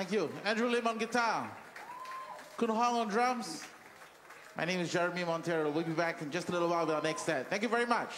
Thank you. Andrew Lim on guitar. Kun Hong on drums. My name is Jeremy Montero. We'll be back in just a little while with our next set. Thank you very much.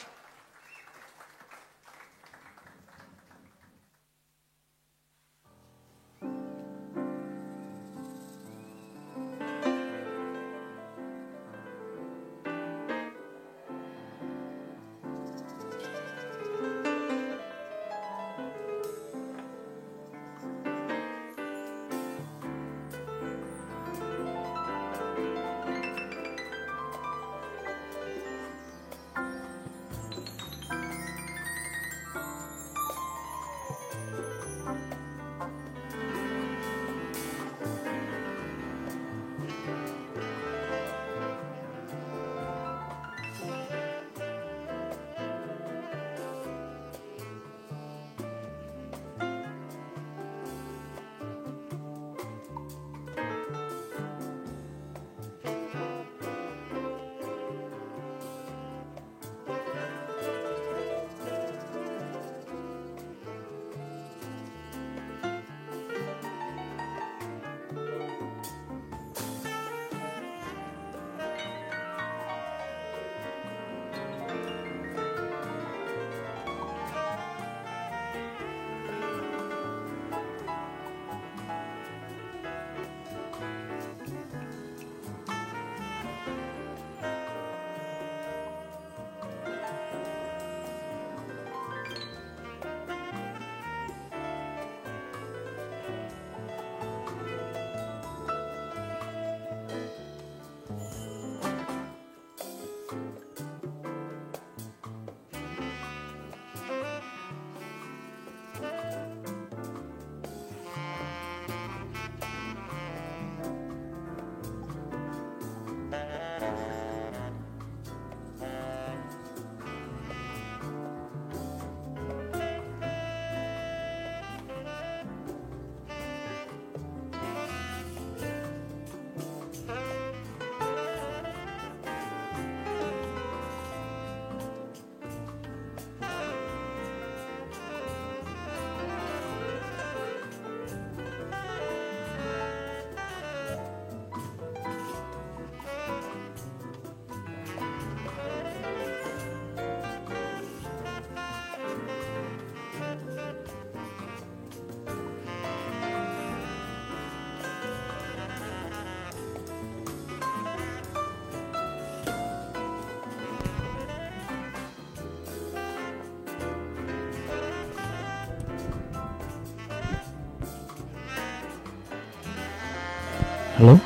Hello?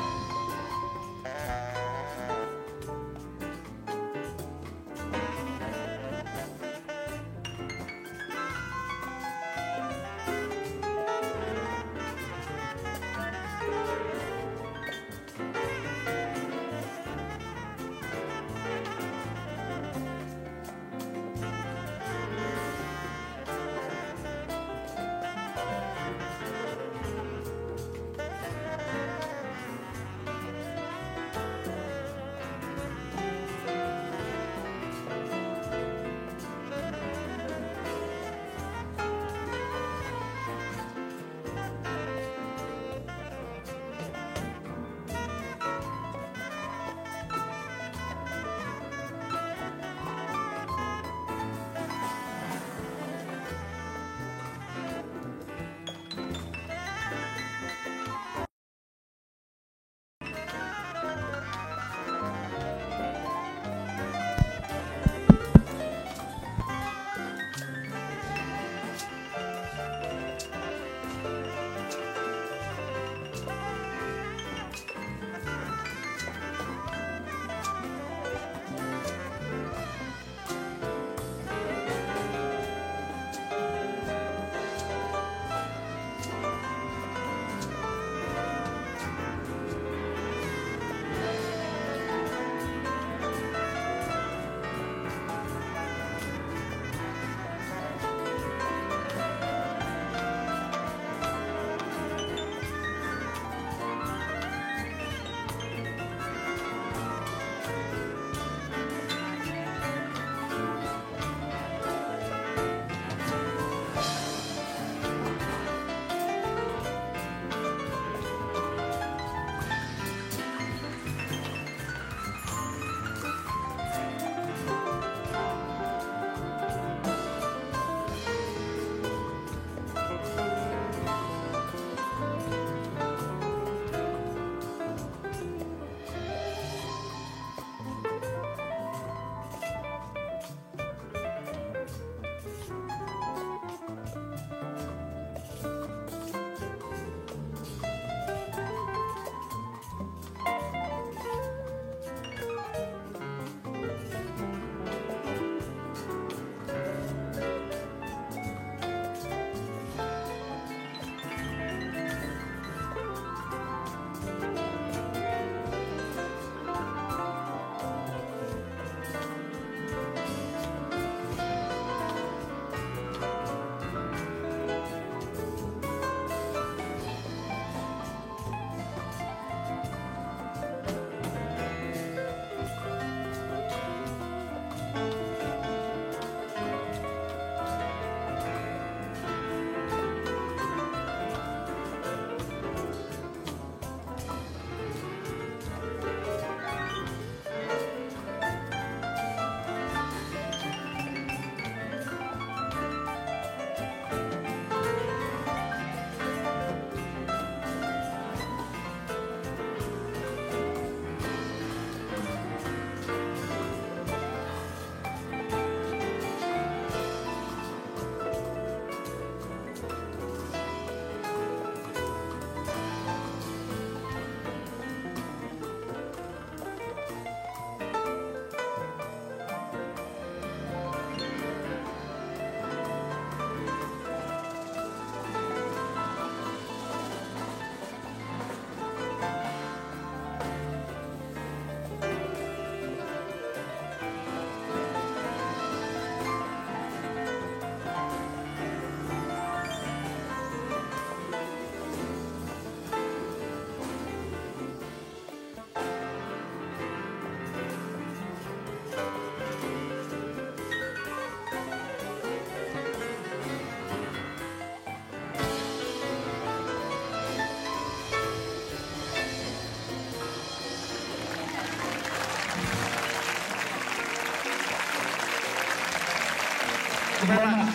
you very much.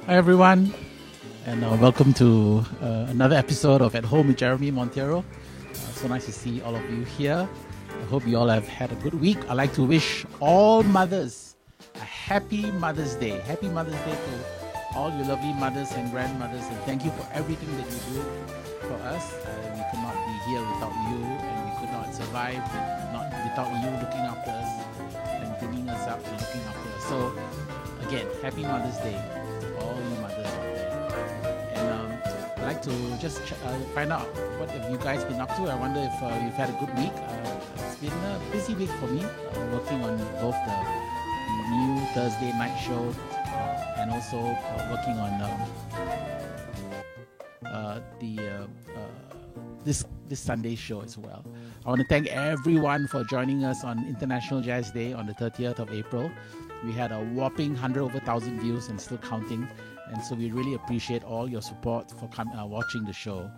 Hi everyone, and welcome to another episode of At Home with Jeremy Montero. So nice to see all of you here. I hope you all have had a good week. I'd like to wish all mothers a happy Mother's Day. Happy Mother's Day to all your lovely mothers and grandmothers, and thank you for everything that you do for us. We could not be here without you, and we could not survive without you looking after us and bringing us up and looking after us. So again, happy Mother's Day to all you mothers out there. And I'd like to just find out what have you guys been up to. I wonder if you've had a good week. It's been a busy week for me, working on both the new Thursday night show and also working on this Sunday show as well. I want to thank everyone for joining us on International Jazz Day on the 30th of April. We had a whopping 100,000 views and still counting, and so we really appreciate all your support for watching the show.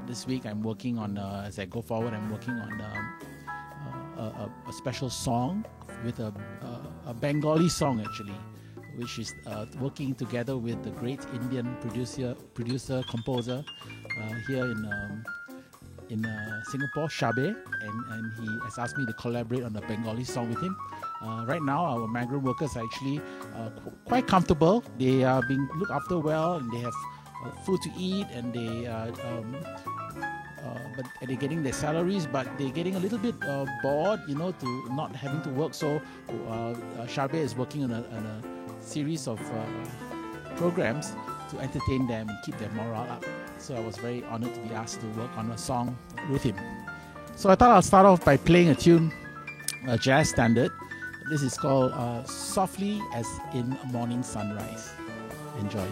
This week I'm working on, as I go forward, I'm working on a special song with a Bengali song actually, which is working together with the great Indian producer, composer here in Singapore, Shabe, and he has asked me to collaborate on a Bengali song with him. Right now, our migrant workers are actually quite comfortable. They are being looked after well, and they have food to eat, and but they're getting their salaries, but they're getting a little bit bored, to not having to work. So Shabe is working on a series of programs to entertain them and keep their morale up. So I was very honored to be asked to work on a song with him. So I thought I'll start off by playing a tune, a jazz standard. This is called Softly as in Morning Sunrise. Enjoy.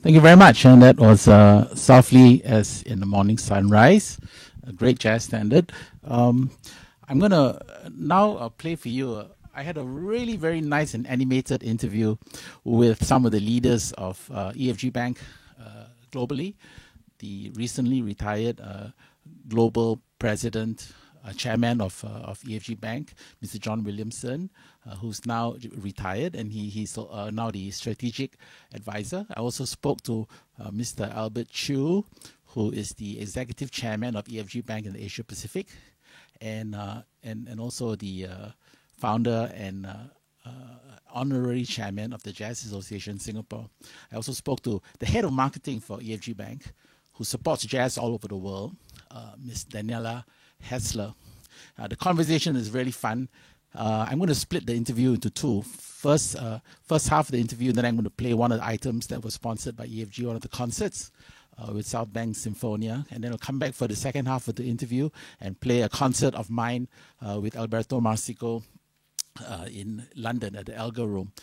Thank you very much. And that was Softly as in the Morning Sunrise, a great jazz standard. I'm going to now play for you. I had a really very nice and animated interview with some of the leaders of EFG Bank globally. The recently retired global president, chairman of EFG Bank, Mr. John Williamson, who's now retired, and he's now the strategic advisor. I also spoke to Mr. Albert Chew, who is the executive chairman of EFG Bank in the Asia Pacific, and also the founder and honorary chairman of the Jazz Association Singapore. I also spoke to the head of marketing for EFG Bank, who supports jazz all over the world, Miss Daniela Hessler. The conversation is really fun. I'm going to split the interview into two. First half of the interview, then I'm going to play one of the items that was sponsored by EFG, one of the concerts with South Bank Symphonia. And then I'll come back for the second half of the interview and play a concert of mine with Alberto Marsico in London at the Elgar Room.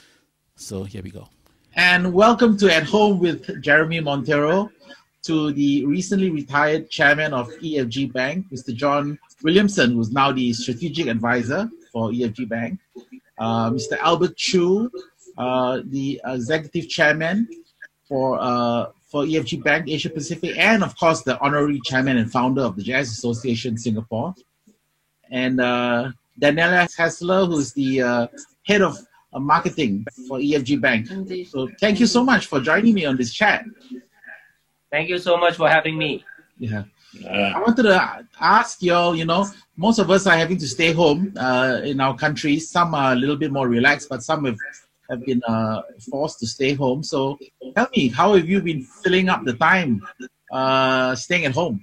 So here we go. And welcome to At Home with Jeremy Montero, to the recently retired chairman of EFG Bank, Mr. John Williamson, who's now the strategic advisor for EFG Bank, Mr. Albert Chew, the executive chairman for EFG Bank Asia Pacific, and of course the honorary chairman and founder of the Jazz Association Singapore, and Daniela Hessler, who's the head of marketing for EFG Bank. Indeed. So thank you so much for joining me on this chat. Thank you so much for having me. Yeah. I wanted to ask you all, most of us are having to stay home in our countries. Some are a little bit more relaxed, but some have been forced to stay home. So tell me, how have you been filling up the time staying at home?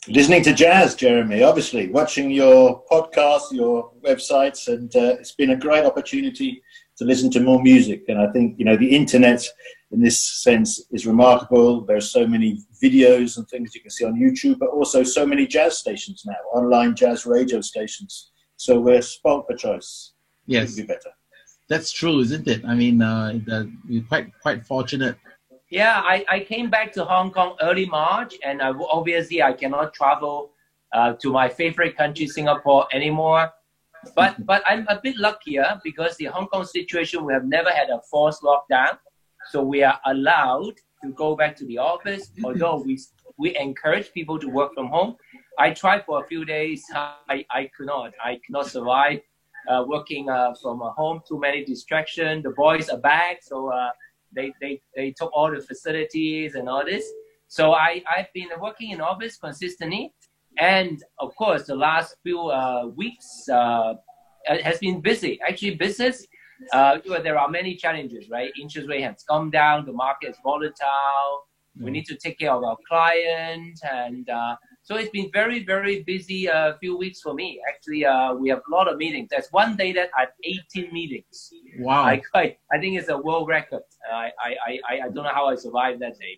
Listening to jazz, Jeremy, obviously, watching your podcasts, your websites, and it's been a great opportunity to listen to more music. And I think, the internet in this sense is remarkable. There are so many videos and things you can see on YouTube, but also so many jazz stations now, online jazz radio stations. So we're spoiled for choice. Yes. Could be better. That's true, isn't it? I mean, you're quite fortunate. Yeah, I came back to Hong Kong early March, and obviously I cannot travel to my favorite country, Singapore, anymore. But I'm a bit luckier because the Hong Kong situation, we have never had a forced lockdown. So we are allowed to go back to the office, although we encourage people to work from home. I tried for a few days. I could not survive working from home. Too many distractions. The boys are back, so they took all the facilities and all this. So I've been working in office consistently. And of course, the last few weeks has been busy. Actually, business, there are many challenges, right? Interest rate has come down. The market is volatile. We need to take care of our client. And so it's been very, very busy few weeks for me. Actually, we have a lot of meetings. There's one day that I have 18 meetings. Wow. I think it's a world record. I don't know how I survived that day.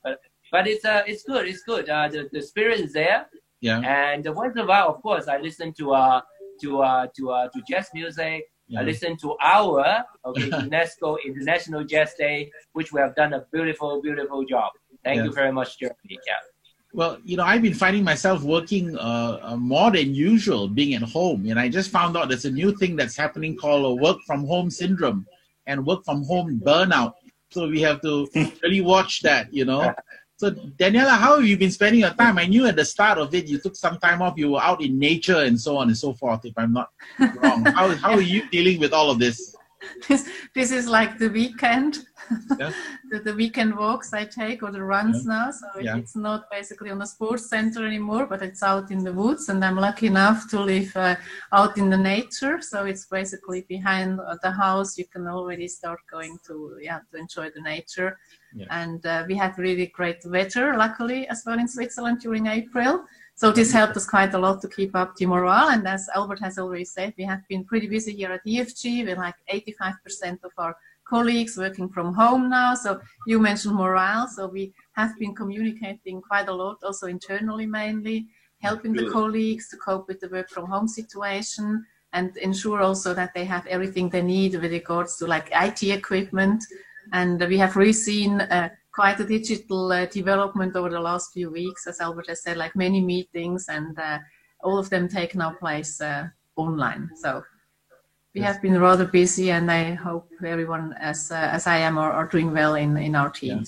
But it's good. It's good. The spirit is there. Yeah. And once in a while, of course, I listen to jazz music. Yeah. I listen to our UNESCO International Jazz Day, which we have done a beautiful, beautiful job. Thank you very much, Jeremy. Yeah. Well, I've been finding myself working more than usual, being at home. And I just found out there's a new thing that's happening called a work from home syndrome and work from home burnout. So we have to really watch that, So Daniela, how have you been spending your time? I knew at the start of it, you took some time off. You were out in nature and so on and so forth, if I'm not wrong. How are you dealing with all of this? This is like the weekend, the weekend walks I take, or the runs now. So it's not basically on a sports center anymore, but it's out in the woods. And I'm lucky enough to live out in the nature. So it's basically behind the house. You can already start going to enjoy the nature. Yeah. And we had really great weather, luckily, as well in Switzerland during April. So this helped us quite a lot to keep up the morale. And as Albert has already said, we have been pretty busy here at EFG. We're like 85% of our colleagues working from home now. So you mentioned morale. So we have been communicating quite a lot, also internally mainly, helping the colleagues to cope with the work from home situation and ensure also that they have everything they need with regards to like IT equipment. And we have really seen quite a digital development over the last few weeks, as Albert has said, like many meetings, and all of them take now place online. So we have been rather busy, and I hope everyone, as I am, are doing well in our team.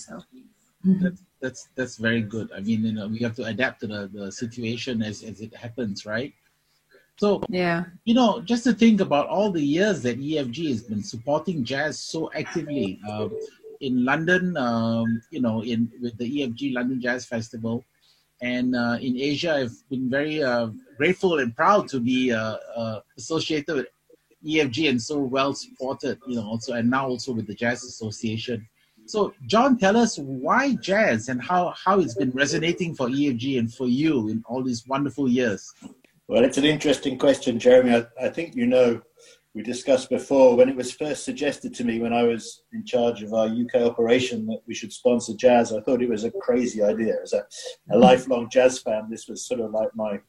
Yeah. So that's very good. I mean, you know, we have to adapt to the situation as it happens, right? So, yeah, you know, just to think about all the years that EFG has been supporting jazz so actively in London, you know, with the EFG London Jazz Festival, and in Asia, I've been very grateful and proud to be associated with EFG and so well supported, you know, also, and now also with the Jazz Association. So, John, tell us why jazz and how it's been resonating for EFG and for you in all these wonderful years. Well, it's an interesting question, Jeremy. I think, you know, we discussed before when it was first suggested to me when I was in charge of our UK operation that we should sponsor jazz. I thought it was a crazy idea. As a lifelong jazz fan, this was sort of like my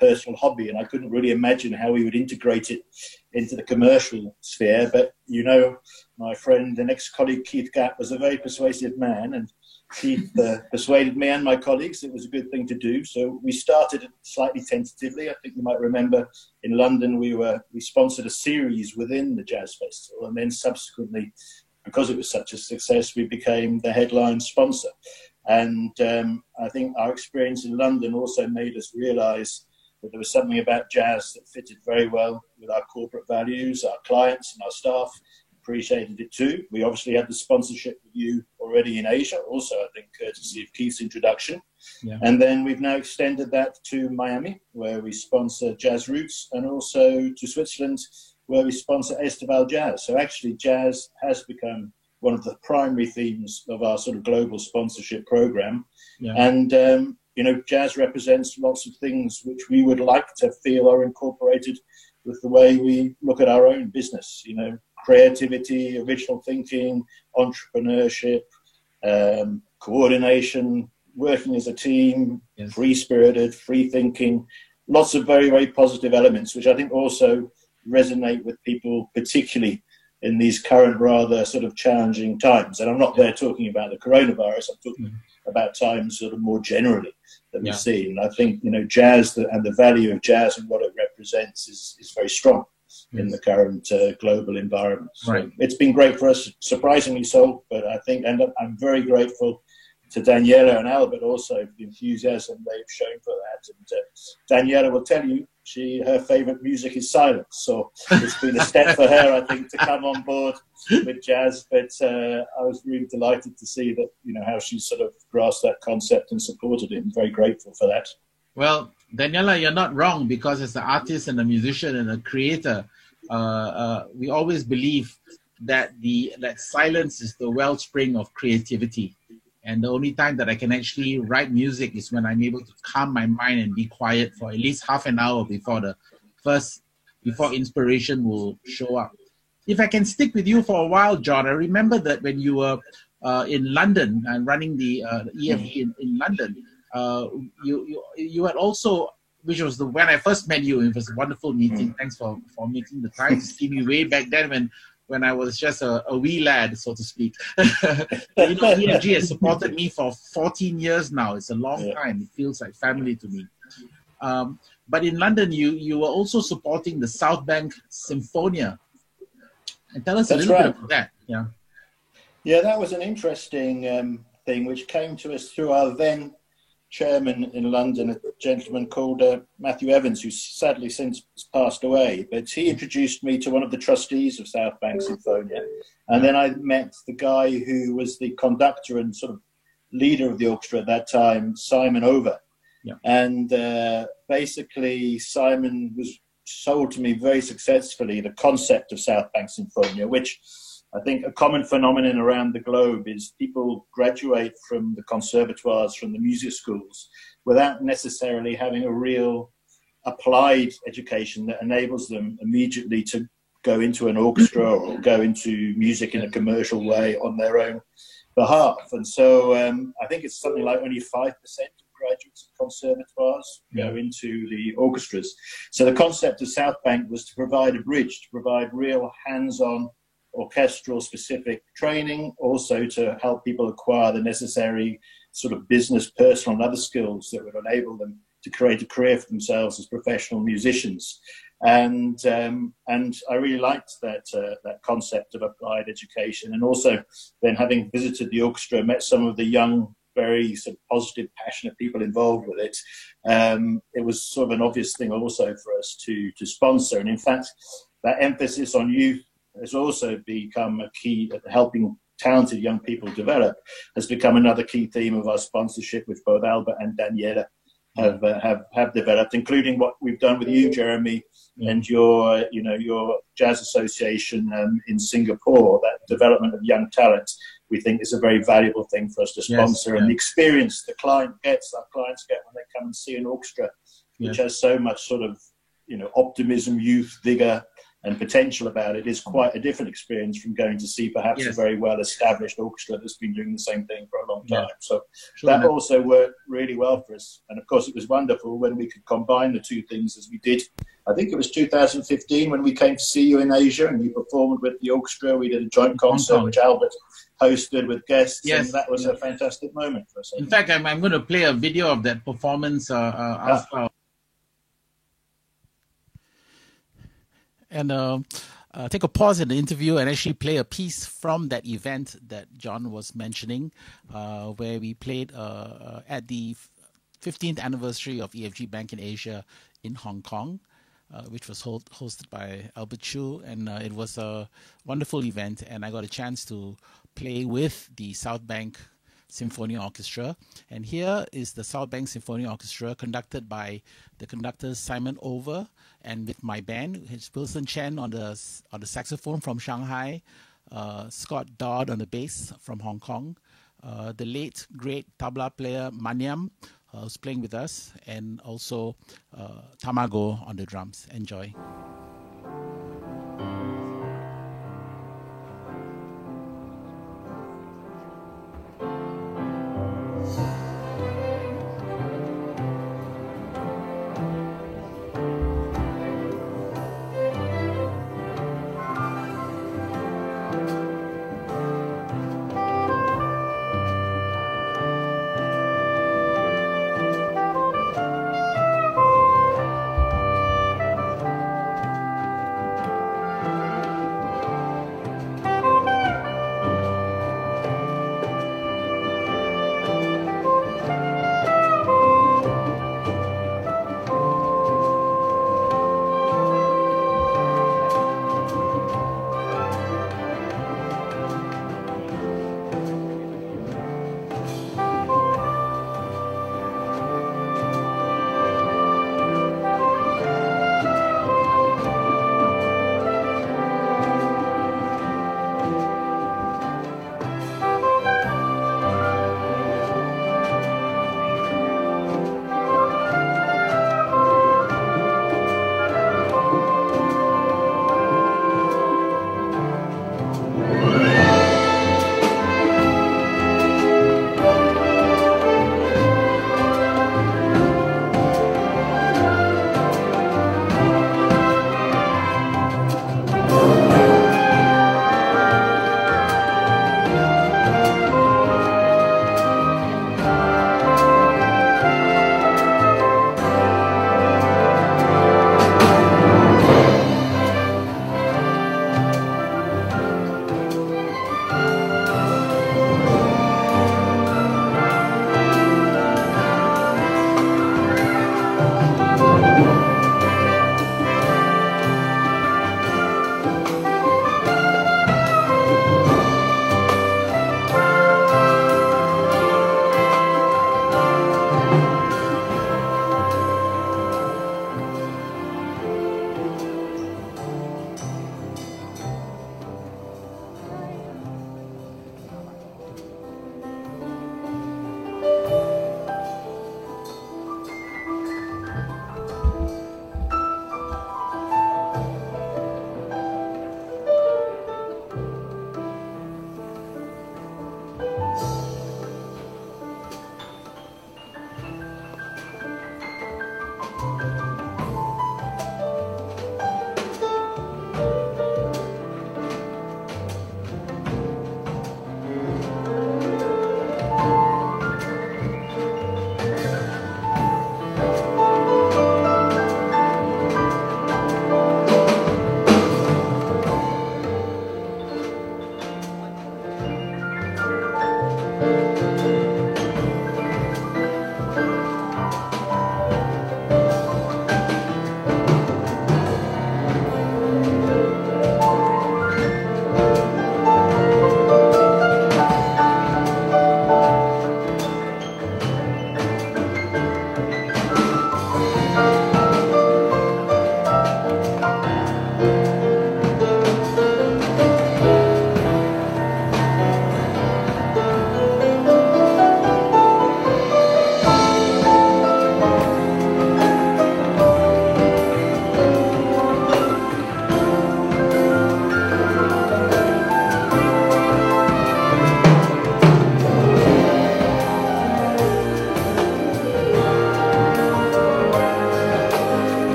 personal hobby, and I couldn't really imagine how we would integrate it into the commercial sphere. But, you know, my friend and ex-colleague Keith Gatt was a very persuasive man, and Keith persuaded me and my colleagues it was a good thing to do. So we started slightly tentatively. I think you might remember in London we sponsored a series within the Jazz Festival, and then subsequently, because it was such a success, we became the headline sponsor. And I think our experience in London also made us realise that there was something about jazz that fitted very well with our corporate values. Our clients and our staff appreciated it too. We obviously had the sponsorship with you already in Asia, also I think courtesy of Keith's introduction. Yeah. And then we've now extended that to Miami, where we sponsor Jazz Roots, and also to Switzerland, where we sponsor Estival Jazz. So actually jazz has become one of the primary themes of our sort of global sponsorship program. Yeah. And, you know, jazz represents lots of things which we would like to feel are incorporated with the way we look at our own business, you know, creativity, original thinking, entrepreneurship, coordination, working as a team, yes, free-spirited, free-thinking, lots of very, very positive elements, which I think also resonate with people, particularly in these current rather sort of challenging times. And I'm not there talking about the coronavirus, I'm talking about times sort of more generally that we've seen. I think, you know, jazz and the value of jazz and what it represents is very strong in the current global environment. So it's been great for us, surprisingly so, but I think, and I'm very grateful to Daniela and Albert also for the enthusiasm they've shown for that. And Daniela will tell you her favourite music is silence. So it's been a step for her, I think, to come on board with jazz. But I was really delighted to see that, you know, how she sort of grasped that concept and supported it. I'm very grateful for that. Well, Daniela, you're not wrong, because as an artist and a musician and a creator, we always believe that that silence is the wellspring of creativity. And the only time that I can actually write music is when I'm able to calm my mind and be quiet for at least half an hour before inspiration will show up. If I can stick with you for a while, John, I remember that when you were in London and running the EFG in London, you had also, which was when I first met you, it was a wonderful meeting. Thanks for making the time to see me way back then when I was just a wee lad, so to speak. You know, EFG has supported me for 14 years now. It's a long time. It feels like family to me. But in London, you were also supporting the South Bank Symphonia. And tell us a little bit about that. Yeah, that was an interesting thing which came to us through our then chairman in London, a gentleman called Matthew Evans, who's sadly since passed away. But he introduced me to one of the trustees of South Bank Symphonia. And then I met the guy who was the conductor and sort of leader of the orchestra at that time, Simon Over. Yeah. And basically Simon was sold to me very successfully the concept of South Bank Symphonia, which I think a common phenomenon around the globe is people graduate from the conservatoires, from the music schools, without necessarily having a real applied education that enables them immediately to go into an orchestra or go into music in a commercial way on their own behalf. And so I think it's something like only 5% of graduates of conservatoires go into the orchestras. So the concept of South Bank was to provide a bridge, to provide real hands-on orchestral specific training, also to help people acquire the necessary sort of business, personal and other skills that would enable them to create a career for themselves as professional musicians. And I really liked that concept of applied education. And also then, having visited the orchestra, met some of the young, very sort of positive, passionate people involved with it. It was sort of an obvious thing also for us to sponsor. And in fact, that emphasis on youth has also become a key at helping talented young people develop, has become another key theme of our sponsorship, which both Albert and Daniela have developed, including what we've done with you, Jeremy, and your jazz association in Singapore. That development of young talent, we think, is a very valuable thing for us to sponsor. And the experience our clients get when they come and see an orchestra, which has so much sort of, optimism, youth, vigor, and potential about it, is quite a different experience from going to see perhaps a very well-established orchestra that's been doing the same thing for a long time. So that also worked really well for us. And of course, it was wonderful when we could combine the two things as we did. I think it was 2015 when we came to see you in Asia and you performed with the orchestra. We did a joint concert, which Albert hosted with guests, and that was a fantastic moment for us. In fact, I'm going to play a video of that performance after. And take a pause in the interview and actually play a piece from that event that John was mentioning, where we played at the 15th anniversary of EFG Bank in Asia in Hong Kong, which was hosted by Albert Chu, and it was a wonderful event, and I got a chance to play with the South Bank Symphony Orchestra. And here is the South Bank Symphony Orchestra, conducted by the conductor Simon Over, and with my band, it's Wilson Chen on the saxophone from Shanghai, Scott Dodd on the bass from Hong Kong, the late great tabla player Manyam, who's playing with us, and also Tamago on the drums. Enjoy.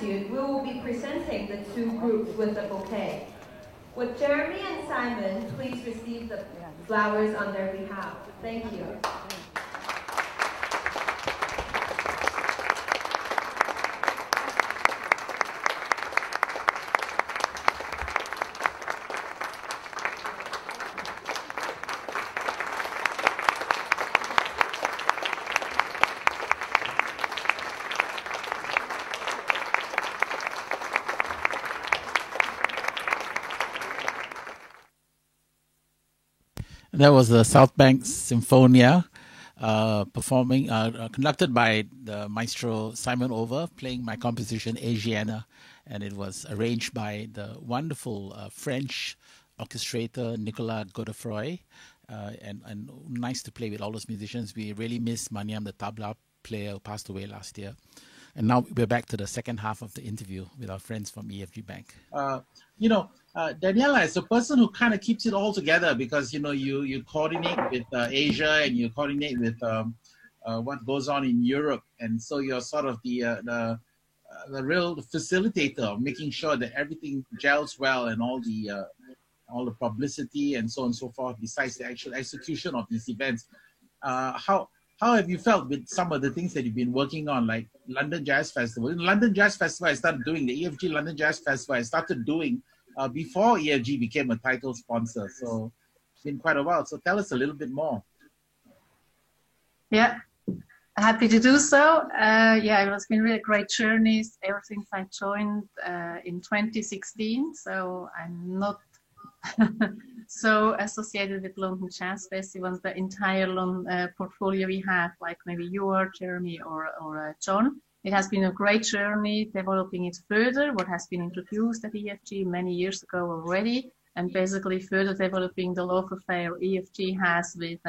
gratitude, we will be presenting the two groups with a bouquet. Would Jeremy and Simon please receive the flowers on their behalf? Thank you. That was the South Bank Symphonia, conducted by the maestro Simon Over, playing my composition Asiana, and it was arranged by the wonderful French orchestrator Nicolas Godefroy, and nice to play with all those musicians. We really miss Maniam, the tabla player who passed away last year. And now we're back to the second half of the interview with our friends from EFG Bank. Daniela is a person who kind of keeps it all together because, you coordinate with Asia and you coordinate with what goes on in Europe. And so you're sort of the real facilitator of making sure that everything gels well and all the publicity and so on and so forth, besides the actual execution of these events. How have you felt with some of the things that you've been working on, like London Jazz Festival? In London Jazz Festival, I started doing the EFG London Jazz Festival. I started doing before EFG became a title sponsor. So it's been quite a while. So tell us a little bit more. Yeah, happy to do so. It has been really great journeys ever since I joined in 2016. So I'm not so associated with London Jazz Festival, the entire London portfolio we have, like maybe you are, Jeremy, or John. It has been a great journey developing it further, what has been introduced at EFG many years ago already, and basically further developing the love affair EFG has with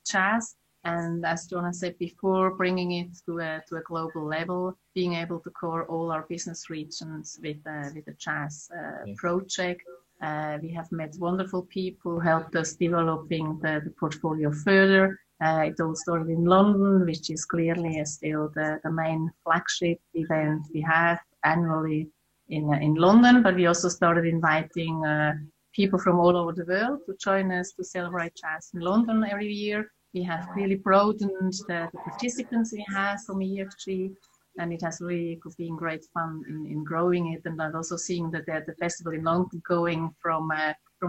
jazz. And as John has said before, bringing it to a global level, being able to cover all our business regions with a jazz project. We have met wonderful people who helped us developing the portfolio further. It all started in London, which is clearly still the main flagship event we have annually in London. But we also started inviting people from all over the world to join us to celebrate jazz in London every year. We have really broadened the participants we have from EFG. And it has really been great fun in growing it, and also seeing that the festival in London going from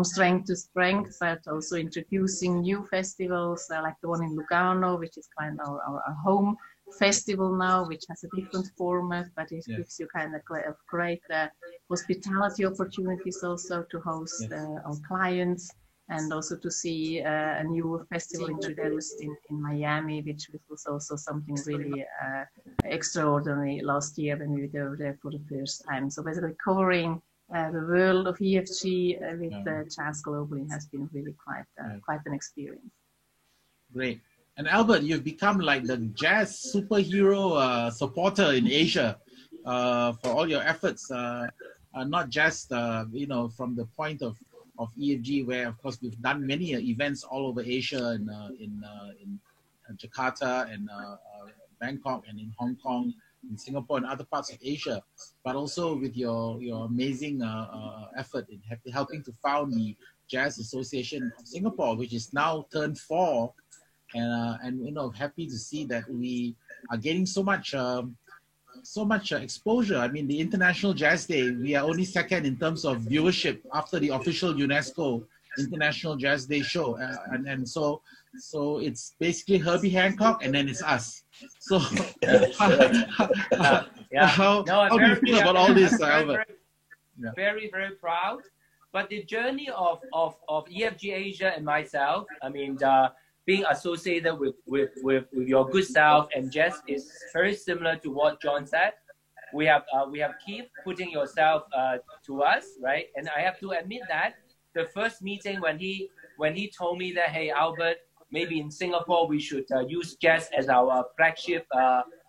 strength to strength, but also introducing new festivals like the one in Lugano, which is kind of our home festival now, which has a different format, but it gives you kind of great hospitality opportunities also to host our clients. And also to see a new festival introduced in Miami, which was also something really extraordinary last year when we were there for the first time. So basically covering the world of EFG with jazz globally has been really quite an experience. Great. And Albert, you've become like the jazz superhero supporter in Asia for all your efforts, not just from the point of EFG, where of course we've done many events all over Asia and in Jakarta and Bangkok and in Hong Kong, in Singapore and other parts of Asia, but also with your amazing effort in helping to found the Jazz Association of Singapore, which is now turned 4, and happy to see that we are getting so much exposure. I mean, the International Jazz Day, we are only second in terms of viewership after the official UNESCO International Jazz Day show. And so it's basically Herbie Hancock and then it's us. So how do you feel about all this, Albert? Very, very proud. But the journey of EFG Asia and myself, I mean, being associated with your good self and Jess is very similar to what John said. We have Keith putting yourself to us, right? And I have to admit that the first meeting when he told me that, hey Albert, maybe in Singapore we should use Jess as our flagship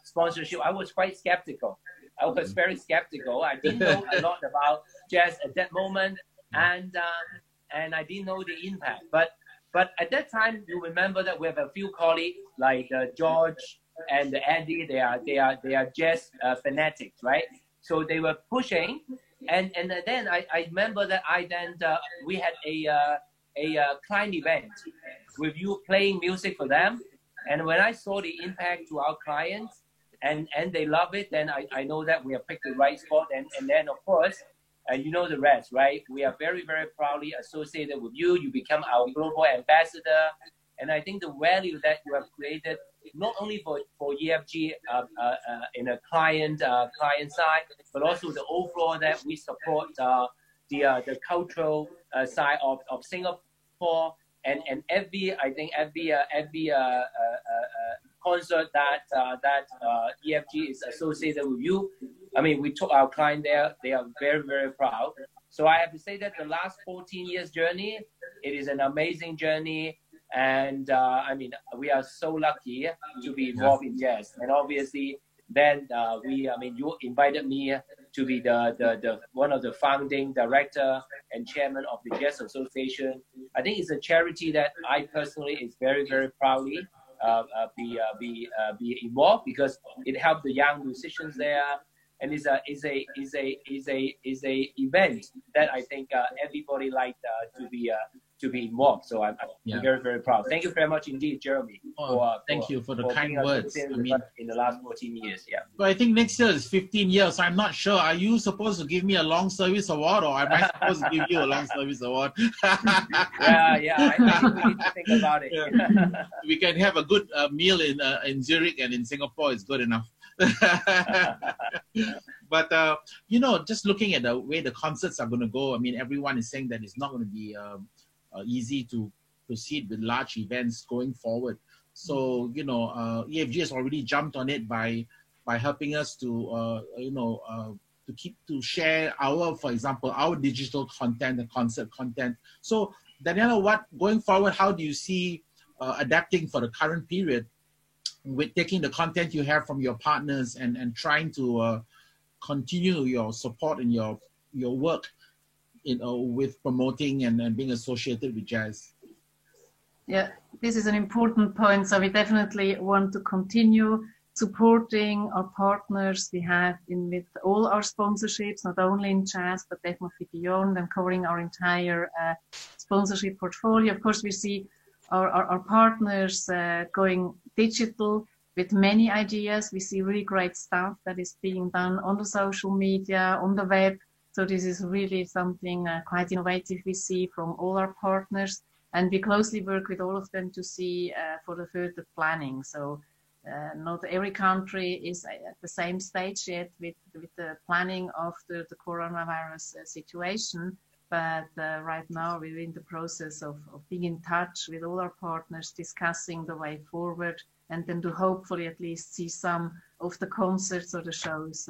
sponsorship, I was quite skeptical. I was very skeptical. I didn't know a lot about Jess at that moment, and I didn't know the impact. But at that time, you remember that we have a few colleagues like George and Eddie. They are jazz fanatics, right? So they were pushing, and then I remember that we had a client event with you playing music for them, and when I saw the impact to our clients and they love it, then I know that we have picked the right spot, and then of course, you know the rest, right? We are very, very proudly associated with you. You become our global ambassador, and I think the value that you have created, not only for EFG in a client side, but also the overall that we support the cultural side of Singapore, and every concert that EFG is associated with you. I mean, we took our client there. They are very, very proud. So I have to say that the last 14 years journey, it is an amazing journey. And I mean, we are so lucky to be involved in jazz. And obviously, then you invited me to be the one of the founding director and chairman of the Jazz Association. I think it's a charity that I personally is very, very proudly be involved, because it helped the young musicians there, and is a event that I think everybody liked to be involved. So I'm very, very proud. Thank you very much indeed, Jeremy. Thank you for the kind words. I mean, in the last 14 years, Well, I think next year is 15 years. So I'm not sure. Are you supposed to give me a long service award, or am I supposed to give you a long service award? I need to think about it. Yeah. We can have a good meal in Zurich and in Singapore. It's good enough. But just looking at the way the concerts are going to go, I mean, everyone is saying that it's not going to be easy to proceed with large events going forward. So EFG has already jumped on it by helping us to share for example, our digital content, the concert content. So Daniela, going forward, how do you see adapting for the current period with taking the content you have from your partners and trying to continue your support and your work with promoting and being associated with jazz? Yeah, this is an important point. So we definitely want to continue supporting our partners we have with all our sponsorships, not only in jazz, but definitely beyond, and covering our entire sponsorship portfolio. Of course, we see our partners going digital with many ideas. We see really great stuff that is being done on the social media, on the web. So this is really something quite innovative we see from all our partners, and we closely work with all of them to see for the further planning. So not every country is at the same stage yet with the planning of the coronavirus situation, but right now we're in the process of being in touch with all our partners, discussing the way forward, and then to hopefully at least see some of the concerts or the shows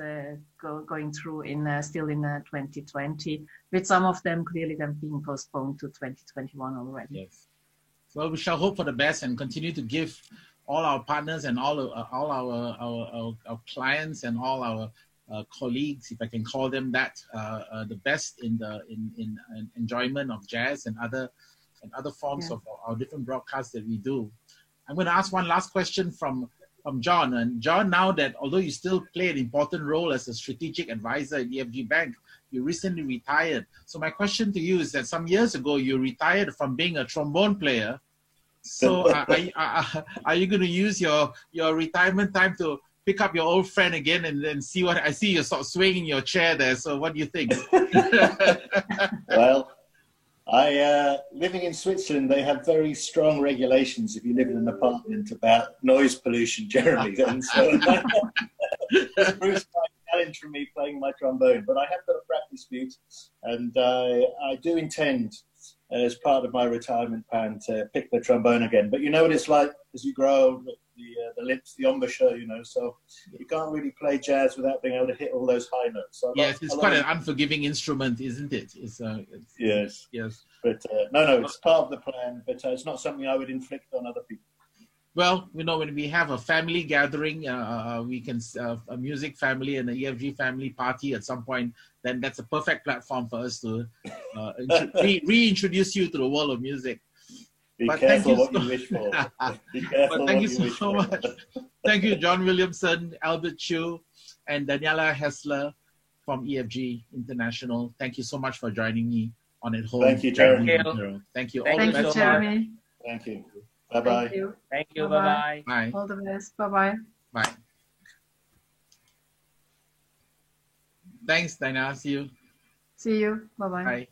going through still in 2020, with some of them clearly then being postponed to 2021 already. Yes. Well, we shall hope for the best and continue to give all our partners and all our clients and all our colleagues, if I can call them that, the best in enjoyment of jazz and other forms of our different broadcasts that we do. I'm going to ask one last question from John. And John, now that although you still play an important role as a strategic advisor at EFG Bank, you recently retired. So my question to you is that some years ago you retired from being a trombone player. So are you going to use your retirement time to pick up your old friend again and then see what I see? You're sort of swaying in your chair there. So what do you think? Well, living in Switzerland, they have very strong regulations if you live in an apartment about noise pollution, Jeremy. And so it's Bruce challenge for me playing my trombone, but I have got a practice beat, and I do intend, as part of my retirement plan, to pick the trombone again. But you know what it's like as you grow, the lips, the embouchure, so you can't really play jazz without being able to hit all those high notes. So yes, it's quite an unforgiving instrument, isn't it? Yes. But no, it's part of the plan, but it's not something I would inflict on other people. Well, when we have a family gathering, we can a music family and an EFG family party at some point, then that's a perfect platform for us to reintroduce you to the world of music. Be careful what you wish for. Thank you so much. Thank you, John Williamson, Albert Chiu, and Daniela Hessler. from EFG International. Thank you so much for joining me on At Home. Thank you, Jeremy. Thank you. Thank you, Jeremy. Thank you. Bye-bye. Thank you. Bye-bye. Bye. All the best. Bye-bye. Bye. Thanks, Dinah. See you. See you. Bye-bye. Bye.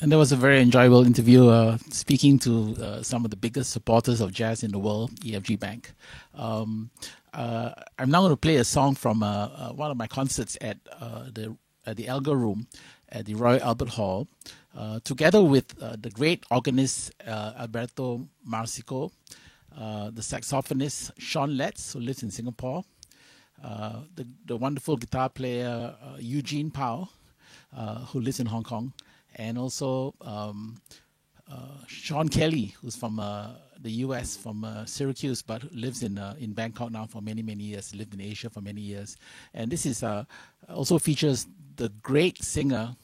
And that was a very enjoyable interview, speaking to some of the biggest supporters of jazz in the world, EFG Bank. I'm now going to play a song from one of my concerts at the Elgar Room at the Royal Albert Hall, together with the great organist Alberto Marsico, the saxophonist Sean Letts, who lives in Singapore, the wonderful guitar player Eugene Pao, who lives in Hong Kong, and also Sean Kelly, who's from the US, from Syracuse, but lives in Bangkok now for many, many years, lived in Asia for many years. And this is also features the great singer,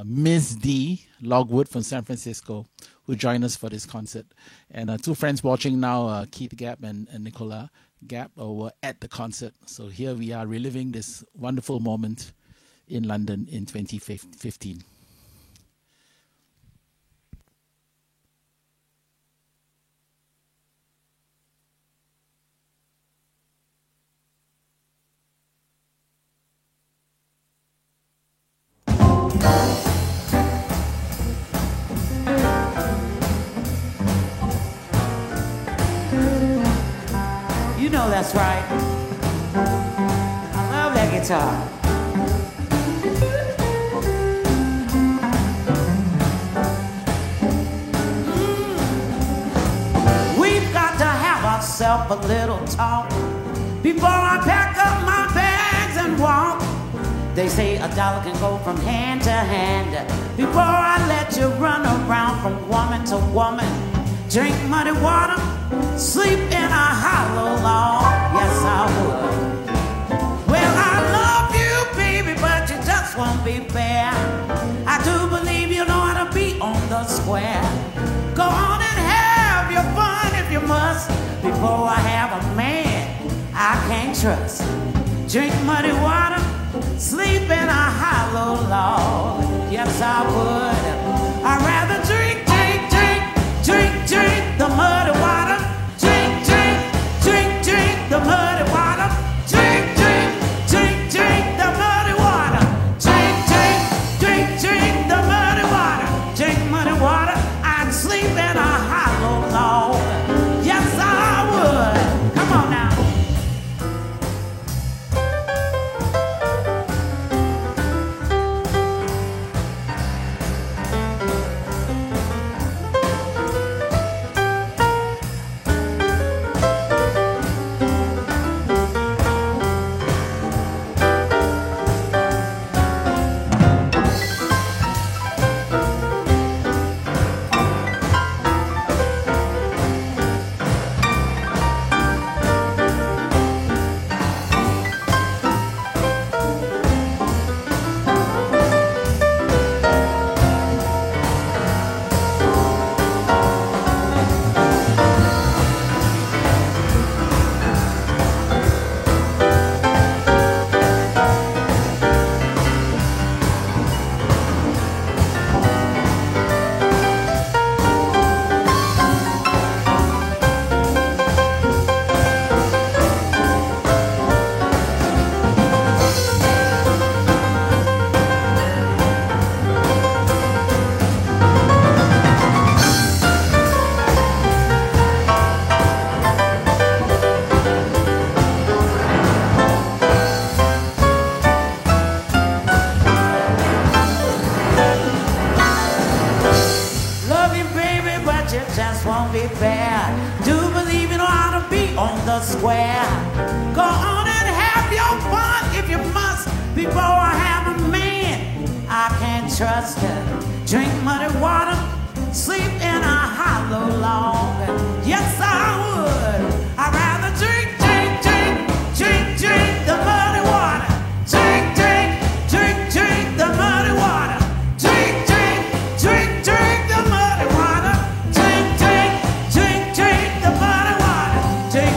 Miss D. Logwood from San Francisco, who joined us for this concert. And two friends watching now, Keith Gapp and Nicola Gapp, were at the concert. So here we are reliving this wonderful moment in London in 2015. You know that's right. I love that guitar. We've got to have ourselves a little talk before I pack up my bags and walk. They say a dollar can go from hand to hand before I let you run around from woman to woman. Drink muddy water, sleep in a hollow log. Yes, I would. Well, I love you, baby, but you just won't be fair. I do believe you know how to be on the square. Go on and have your fun if you must before I have a man I can't trust. Drink muddy water, sleep in a hollow log. Yes, I would. I'd rather drink the muddy water. Drink the muddy water. Drink the muddy water. Drink the muddy water. Drink muddy water. I'd sleep in a hollow log. Yes, I would. Come on now. Drink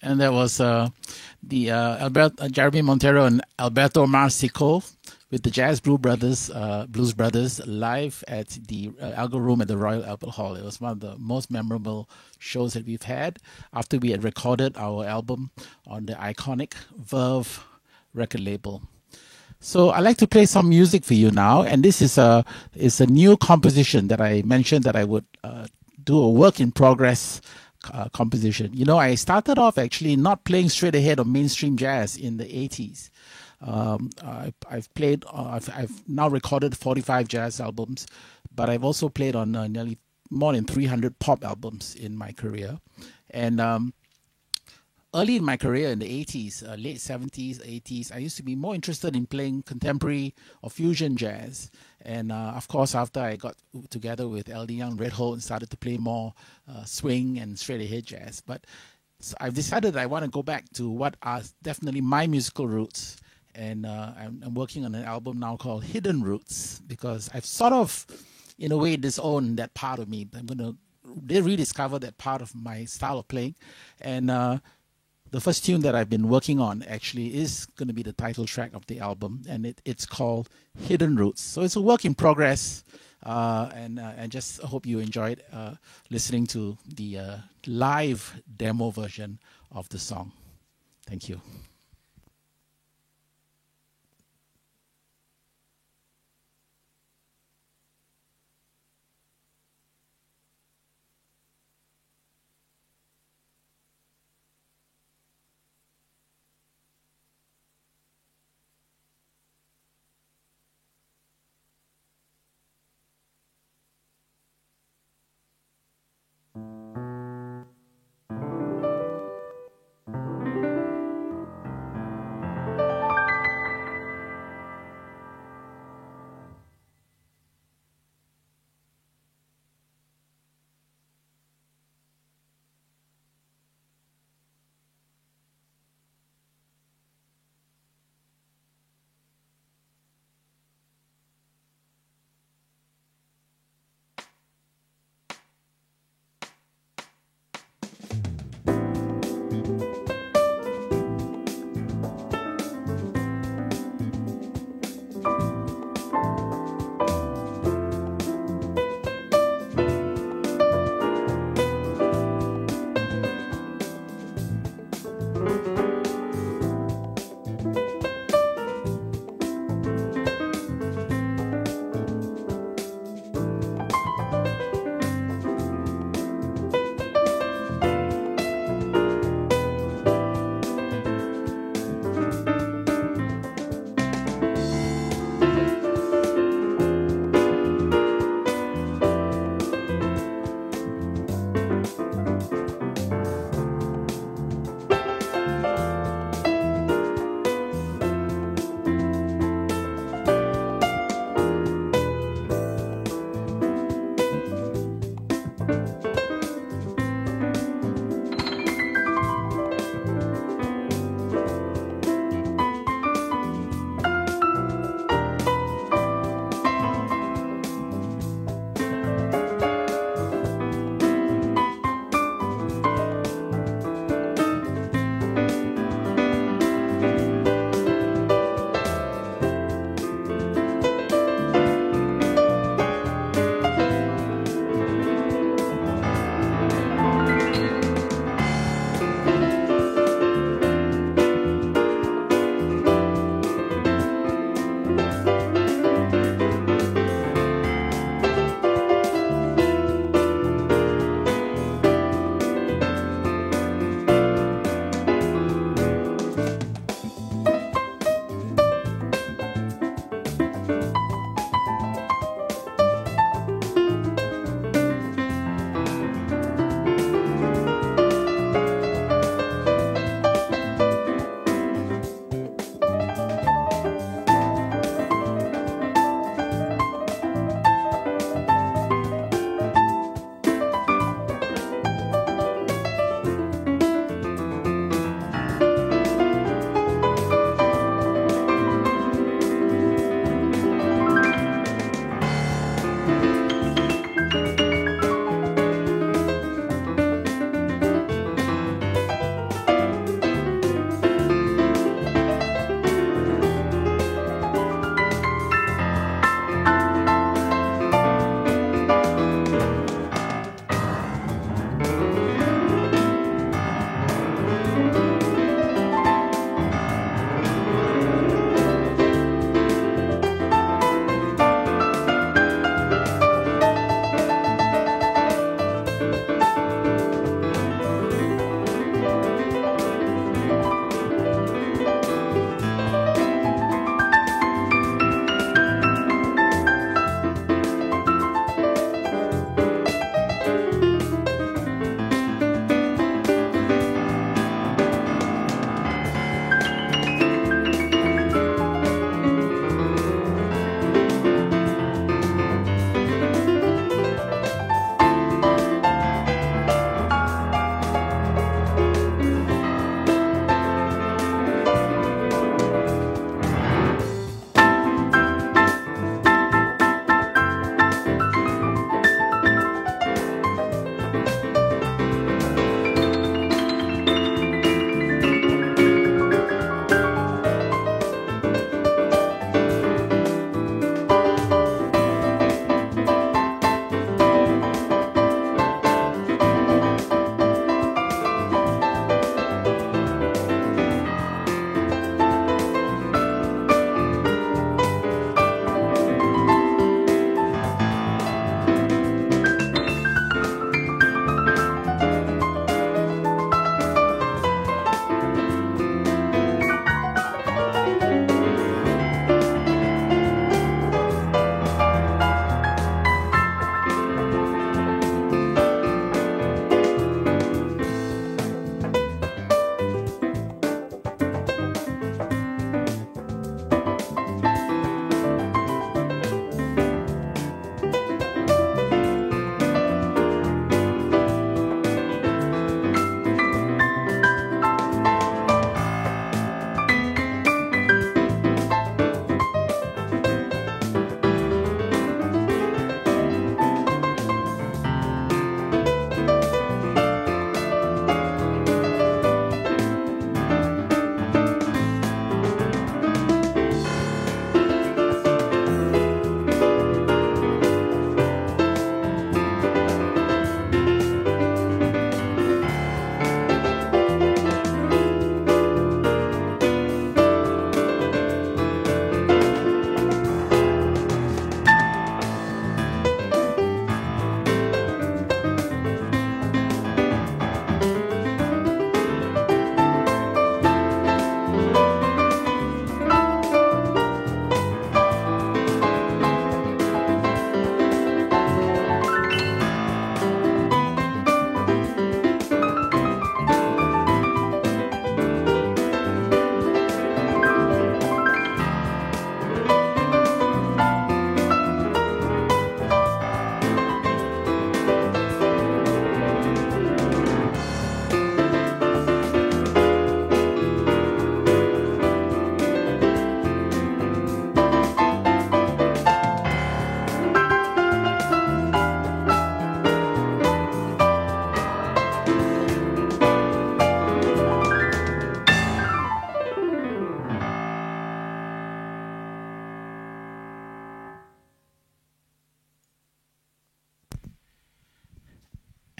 And that was Jeremy Montero and Alberto Marsico with the Jazz Blues Brothers live at the Algo Room at the Royal Albert Hall. It was one of the most memorable shows that we've had after we had recorded our album on the iconic Verve record label. So I'd like to play some music for you now, and this is a new composition that I mentioned that I would do a work in progress composition. You know, I started off actually not playing straight ahead of mainstream jazz in the 80s. I've now recorded 45 jazz albums, but I've also played on nearly more than 300 pop albums in my career. And early in my career in the 80s, late 70s, 80s, I used to be more interested in playing contemporary or fusion jazz. And of course, after I got together with L.D. Young, Red Holt, and started to play more swing and straight ahead jazz. But so I've decided I want to go back to what are definitely my musical roots. And I'm working on an album now called Hidden Roots, because I've sort of, in a way, disowned that part of me. I'm going to rediscover that part of my style of playing. And the first tune that I've been working on actually is going to be the title track of the album, and it's called Hidden Roots. So it's a work in progress, and I just hope you enjoyed listening to the live demo version of the song. Thank you.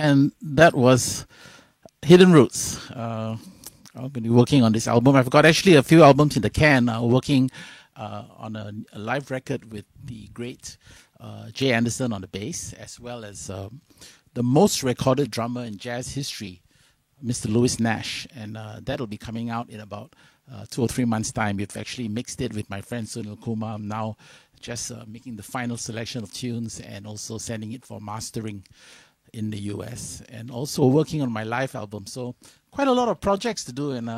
And that was Hidden Roots. I've been working on this album. I've got actually a few albums in the can. Working on a live record with the great Jay Anderson on the bass, as well as the most recorded drummer in jazz history, Mr. Louis Nash. And that'll be coming out in about 2 or 3 months' time. We've actually mixed it with my friend Sunil Kumar. I'm now just making the final selection of tunes and also sending it for mastering in the US, and also working on my live album. So quite a lot of projects to do. And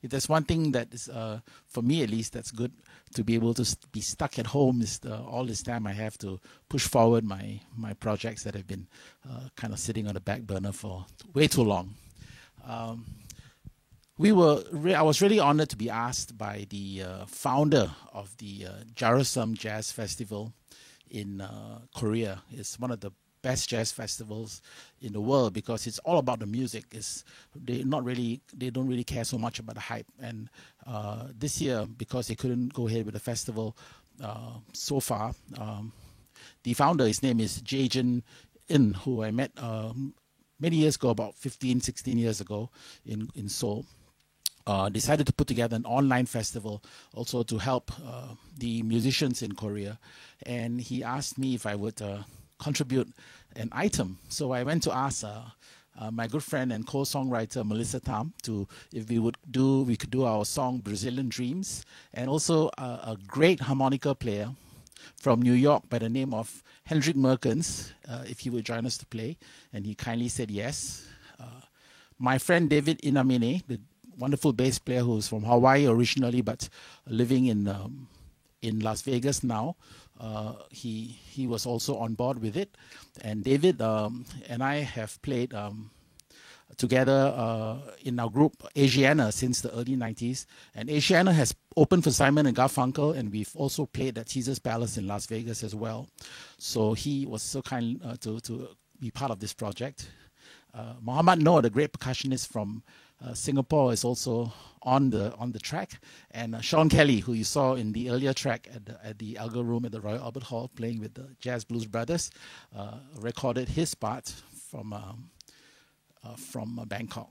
if there's one thing that is, for me at least, that's good to be able to be stuck at home, is all this time I have to push forward my projects that have been kind of sitting on the back burner for way too long. I was really honored to be asked by the founder of the Jarasum Jazz Festival in Korea. It's one of the best jazz festivals in the world because it's all about the music. They don't really care so much about the hype. And this year, because they couldn't go ahead with the festival so far, the founder, his name is Jae-jin In, who I met many years ago, about 15, 16 years ago in Seoul. Decided to put together an online festival also to help the musicians in Korea. And he asked me if I would contribute an item. So I went to ask my good friend and co-songwriter Melissa Tam if we could do our song Brazilian Dreams, and also a great harmonica player from New York by the name of Hendrik Merkens, if he would join us to play, and he kindly said yes. My friend David Inamine, the wonderful bass player who's from Hawaii originally but living in Las Vegas now, he was also on board with it. And David and I have played together in our group Asiana since the early 90s. And Asiana has opened for Simon and Garfunkel, and we've also played at Caesar's Palace in Las Vegas as well. So he was so kind to be part of this project. Muhammad Noor, the great percussionist from Singapore, is also on the track, and Sean Kelly, who you saw in the earlier track at the Alga Room at the Royal Albert Hall, playing with the Jazz Blues Brothers, recorded his part from Bangkok.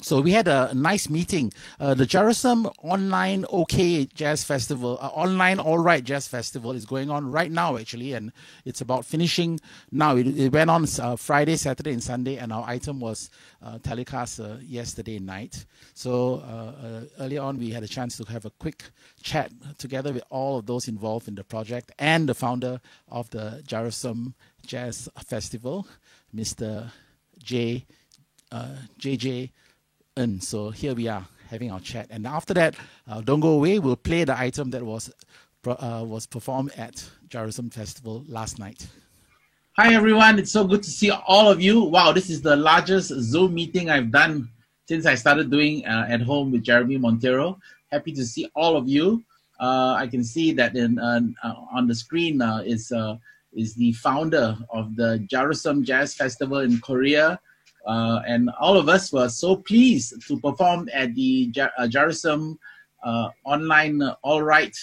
So we had a nice meeting. The Jarasum Online OK Jazz Festival, Online All Right Jazz Festival is going on right now, actually, and it's about finishing now. It went on Friday, Saturday, and Sunday, and our item was telecast yesterday night. So earlier on, we had a chance to have a quick chat together with all of those involved in the project and the founder of the Jarasum Jazz Festival, Mr. JJ. And so here we are having our chat, and after that, don't go away. We'll play the item that was performed at Jarasum Festival last night. Hi everyone, it's so good to see all of you. Wow, this is the largest Zoom meeting I've done since I started doing at home with Jeremy Montero. Happy to see all of you. I can see that on the screen is the founder of the Jarasum Jazz Festival in Korea. And all of us were so pleased to perform at the Jarasum Online All Right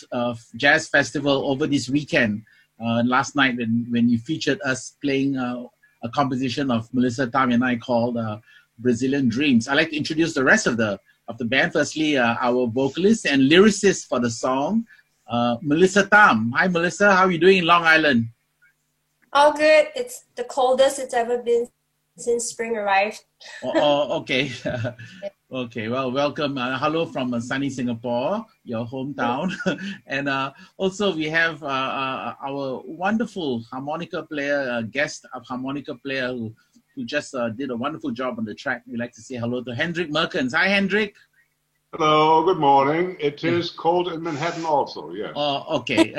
Jazz Festival over this weekend. Last night when you featured us playing a composition of Melissa Tam and I called Brazilian Dreams. I'd like to introduce the rest of the band. Firstly, our vocalist and lyricist for the song, Melissa Tam. Hi Melissa, how are you doing in Long Island? All good. It's the coldest it's ever been since spring arrived. Okay. Okay, well, welcome. Hello from sunny Singapore, your hometown. And also we have our wonderful harmonica player, guest harmonica player who just did a wonderful job on the track. We'd like to say hello to Hendrik Merkens. Hi, Hendrik. Hello, good morning. It is cold in Manhattan also, yes. Oh, okay.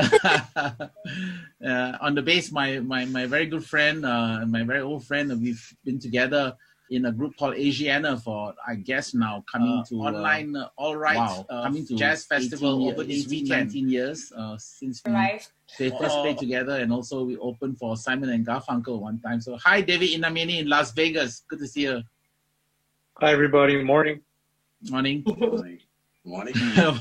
On the bass, my very good friend, my very old friend, we've been together in a group called Asiana for, I guess now, coming to Online All Right coming to Jazz Festival over this weekend. 19 years since we first played together, and also we opened for Simon and Garfunkel one time. So hi, David Inamini in Las Vegas. Good to see you. Hi, everybody. Morning. Morning. Morning.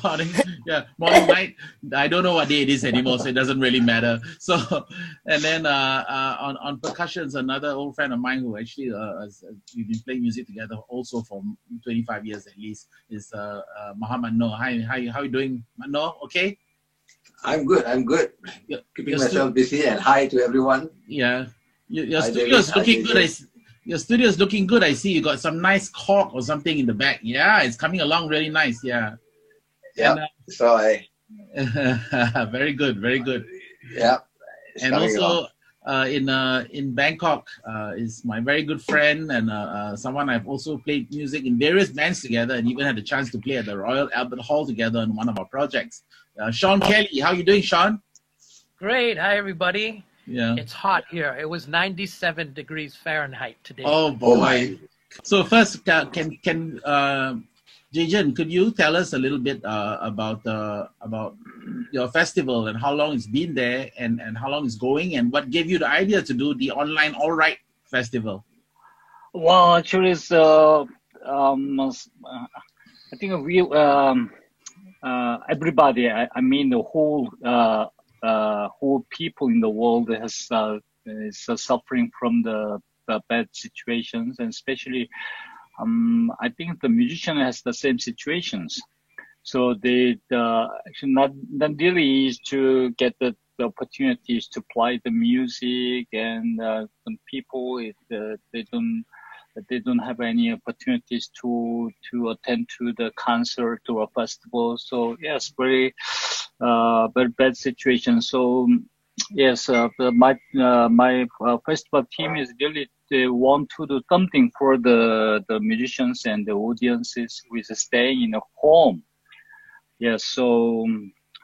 Morning. Yeah, morning, night. I don't know what day it is anymore, so it doesn't really matter. So, and then on percussions, another old friend of mine who actually we've been playing music together also for 25 years at least is Muhammad Noor. Hi, how you doing, Noor? Okay. I'm good. Keeping myself busy, and hi to everyone. Yeah, your studio is looking good. Your studio is looking good. I see you got some nice cork or something in the back. Yeah, it's coming along really nice. Yeah. Yeah. Very good. Very good. Yeah. And also in Bangkok is my very good friend and someone I've also played music in various bands together and even had the chance to play at the Royal Albert Hall together on one of our projects. Sean Kelly, how you doing, Sean? Great. Hi, everybody. Yeah. It's hot here. It was 97 degrees Fahrenheit today. Oh boy. So first, can Jajan, could you tell us a little bit about your festival and how long it's been there and how long it's going and what gave you the idea to do the online All Right Festival? Well, actually, it's I think we everybody. I mean, the whole people in the world is suffering from the bad situations, and especially I think the musician has the same situations. So they actually not really easy to get the opportunities to play the music, and some people they don't have any opportunities to attend to the concert or a festival. So yes, very bad situation. So yes, my festival team is really, they want to do something for the musicians and the audiences with staying in a home. Yes, so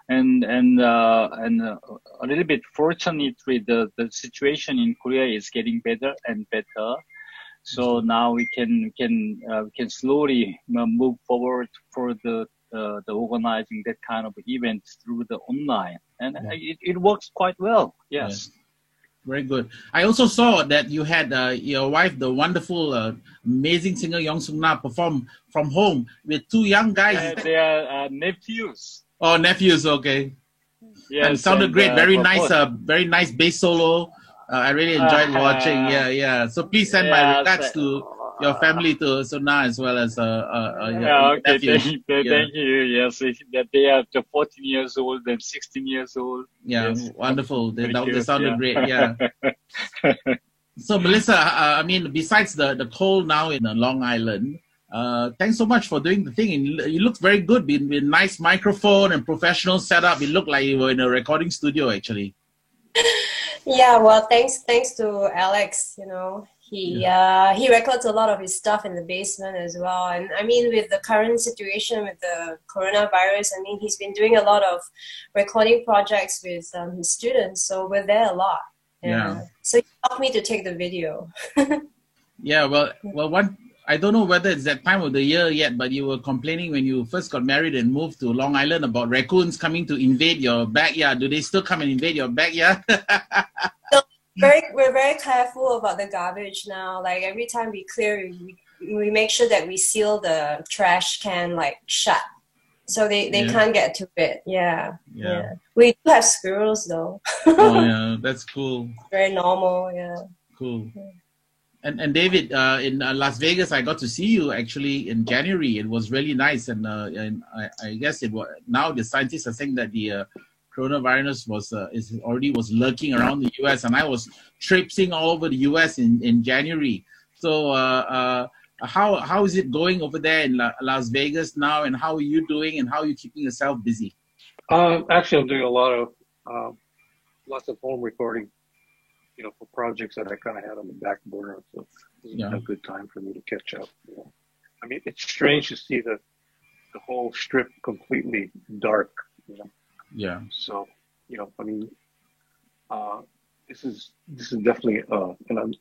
and a little bit fortunately the situation in Korea is getting better and better. So now we can slowly move forward for the organizing that kind of event through the online, and it works quite well. Yes. Yeah. Very good. I also saw that you had your wife, the wonderful, amazing singer Yong Sung Na, perform from home with two young guys. They are nephews. Oh, nephews. Okay. Yes, and sounded great. Very nice. Very nice bass solo. I really enjoyed watching. Yeah. So please send my regards to your family, to Suna, as well as okay. Thank you. Yes, they are 14 years old and 16 years old. Yeah, yes. Wonderful. They sounded great. Yeah. So Melissa, I mean, besides the cold now in Long Island, thanks so much for doing the thing. You looked very good with nice microphone and professional setup. It looked like you were in a recording studio, actually. Yeah, well, thanks to Alex. You know, he records a lot of his stuff in the basement as well. And I mean, with the current situation with the coronavirus, I mean, he's been doing a lot of recording projects with his students. So we're there a lot. Yeah. So he helped me to take the video. Yeah. Well, I don't know whether it's that time of the year yet, but you were complaining when you first got married and moved to Long Island about raccoons coming to invade your backyard. Do they still come and invade your backyard? So we're very careful about the garbage now. Like every time we clear, we make sure that we seal the trash can like shut, so they can't get to it. Yeah. We do have squirrels though. Oh yeah, that's cool. Very normal. Yeah. Cool. And David, in Las Vegas, I got to see you actually in January. It was really nice, and I guess it was. Now the scientists are saying that the coronavirus was lurking around the U.S. and I was traipsing all over the U.S. in January. So how is it going over there in Las Vegas now, and how are you doing, and how are you keeping yourself busy? Actually, I'm doing a lot of lots of home recording. You know, for projects that I kind of had on the back burner, so it's a good time for me to catch up. You know? I mean, it's strange to see the whole strip completely dark. You know. Yeah. So, you know, I mean, this is definitely an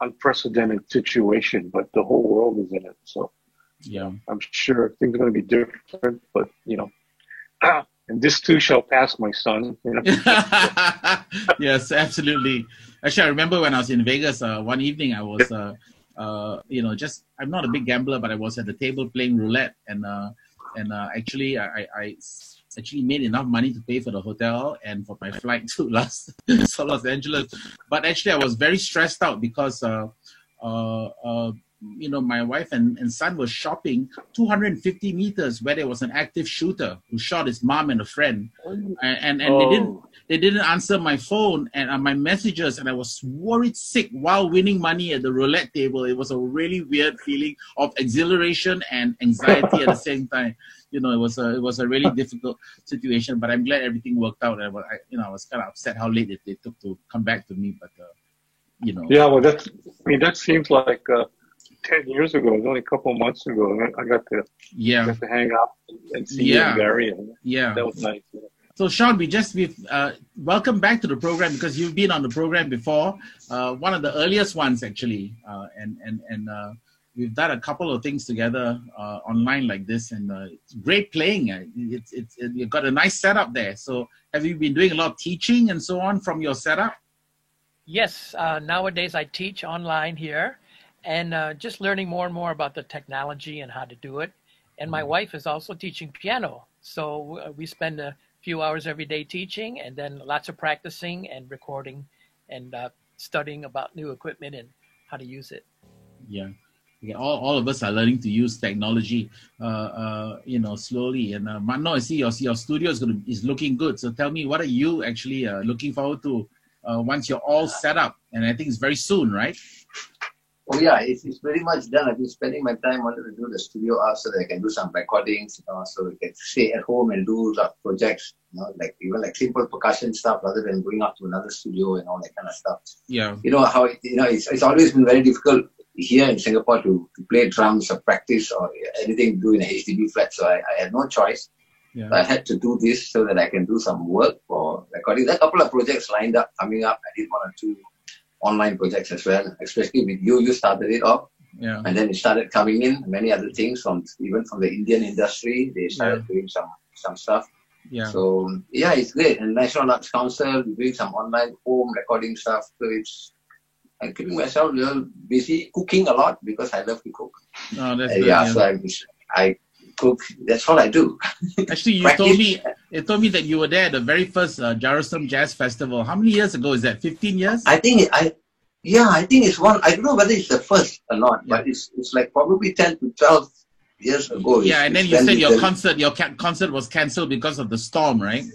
unprecedented situation, but the whole world is in it. So, yeah, I'm sure things are going to be different, but you know. And this too shall pass, my son. You know? Yes, absolutely. Actually, I remember when I was in Vegas one evening, I was, I'm not a big gambler, but I was at the table playing roulette, and And actually, I actually made enough money to pay for the hotel and for my flight to Los Angeles. But actually, I was very stressed out because my wife and son were shopping 250 meters where there was an active shooter who shot his mom and a friend, and they didn't answer my phone and my messages, and I was worried sick while winning money at the roulette table. It was a really weird feeling of exhilaration and anxiety at the same time. It was a really difficult situation, but I'm glad everything worked out. I was kind of upset how late it took to come back to me, but Yeah, well, that seems like 10 years ago. It was only a couple of months ago. I got to hang out and see you and Gary. And that was nice. Yeah. So Sean, we've welcome back to the program because you've been on the program before, one of the earliest ones actually, and we've done a couple of things together online like this, and it's great playing. You've got a nice setup there. So have you been doing a lot of teaching and so on from your setup? Yes, nowadays I teach online here, and just learning more and more about the technology and how to do it. And my wife is also teaching piano, so we spend a few hours every day teaching, and then lots of practicing and recording and studying about new equipment and how to use it. Yeah. All of us are learning to use technology, slowly. And Manno, I see your studio is looking good. So tell me, what are you actually looking forward to once you're all set up? And I think it's very soon, right? Oh yeah, it's pretty much done. I've been spending my time wanting to do the studio art so that I can do some recordings, so we can stay at home and do projects, like simple percussion stuff rather than going out to another studio and all that kind of stuff. Yeah. It's always been very difficult here in Singapore to play drums or practice or anything to do in a HDB flat. So I had no choice. Yeah. So I had to do this so that I can do some work for recording. There are a couple of projects lined up, coming up. I did 1 or 2 online projects as well, especially with you. You started it off. Yeah. And then it started coming in, many other things even from the Indian industry. They started doing some stuff. Yeah. So yeah, it's great. And National Arts Council, doing some online home recording stuff. So I'm keeping myself a little busy, cooking a lot because I love to cook. Oh, that's good. Yeah, so I cook. That's all I do. Actually, you told me that you were there at the very first Jarosum Jazz Festival. How many years ago is that? 15 years? I think it's one. I don't know whether it's the first or not, but it's like probably 10 to 12 years ago. Yeah, and then you said your concert was cancelled because of the storm, right?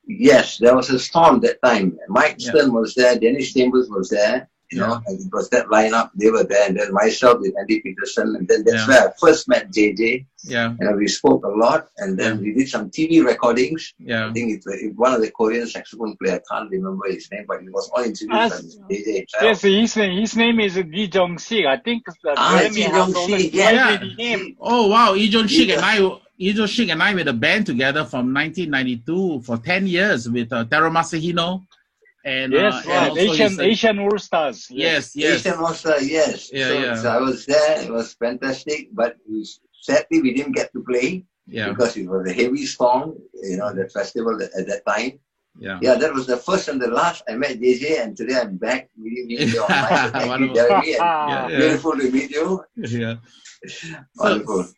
Yes, there was a storm that time. Mike Stern was there. Dennis Chambers was there. And it was that lineup. They were there, and then myself with Andy Peterson, and then that's where I first met JJ. Yeah. And we spoke a lot, and then we did some TV recordings. Yeah. I think it's one of the Korean saxophone players. I can't remember his name, but it was all interviewed by JJ himself. Yes, his name is Lee Jong-sik. I think Lee Jong-sik. Yeah. Oh wow, Lee Jong-sik and I were a band together from 1992 for 10 years with Taro Masahino. And Asian All Stars. Yes. Asian All Stars, yes. So I was there. It was fantastic, but sadly we didn't get to play because it was a heavy storm. The festival at that time. Yeah, that was the first and the last I met JJ, and today I'm back meeting you online. Thank you, Jeremy. Beautiful to meet you. Yeah. Wonderful.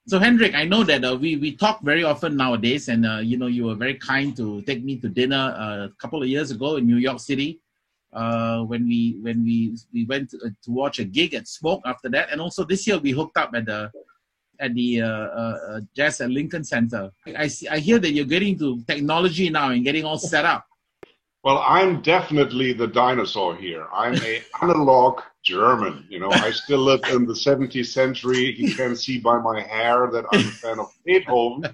So Hendrik, I know that we talk very often nowadays, and you were very kind to take me to dinner a couple of years ago in New York City when we went to watch a gig at Smoke after that, and also this year we hooked up at the Jazz at Lincoln Center. I hear that you're getting into technology now and getting all set up. Well, I'm definitely the dinosaur here. I'm an analog German. I still live in the 17th century. You can see by my hair that I'm a fan of Beethoven.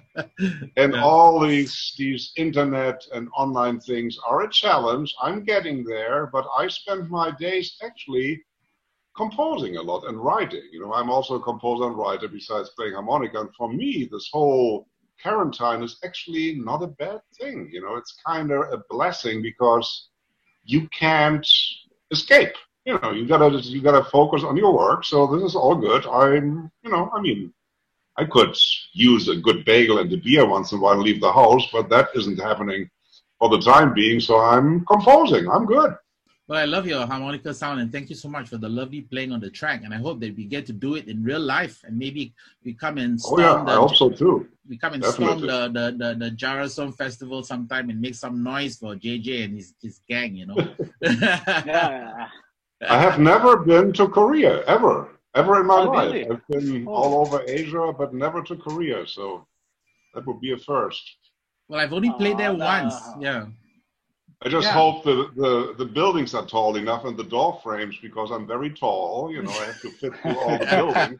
And all these internet and online things are a challenge. I'm getting there, but I spend my days actually composing a lot and writing. I'm also a composer and writer besides playing harmonica. And for me, this whole quarantine is actually not a bad thing. It's kind of a blessing because you can't escape. You gotta focus on your work. So this is all good. I could use a good bagel and a beer once in a while and leave the house, but that isn't happening for the time being. So I'm composing. I'm good. Well, I love your harmonica sound, and thank you so much for the lovely playing on the track. And I hope that we get to do it in real life, and maybe we come and I hope so too. we come and storm the Jarasam Festival sometime and make some noise for JJ and his gang, you know. I have never been to Korea, ever in my life. Really? I've been all over Asia, but never to Korea, so that would be a first. Well, I've only played there once, yeah. I just hope the buildings are tall enough and the door frames, because I'm very tall, you know, I have to fit through all the buildings.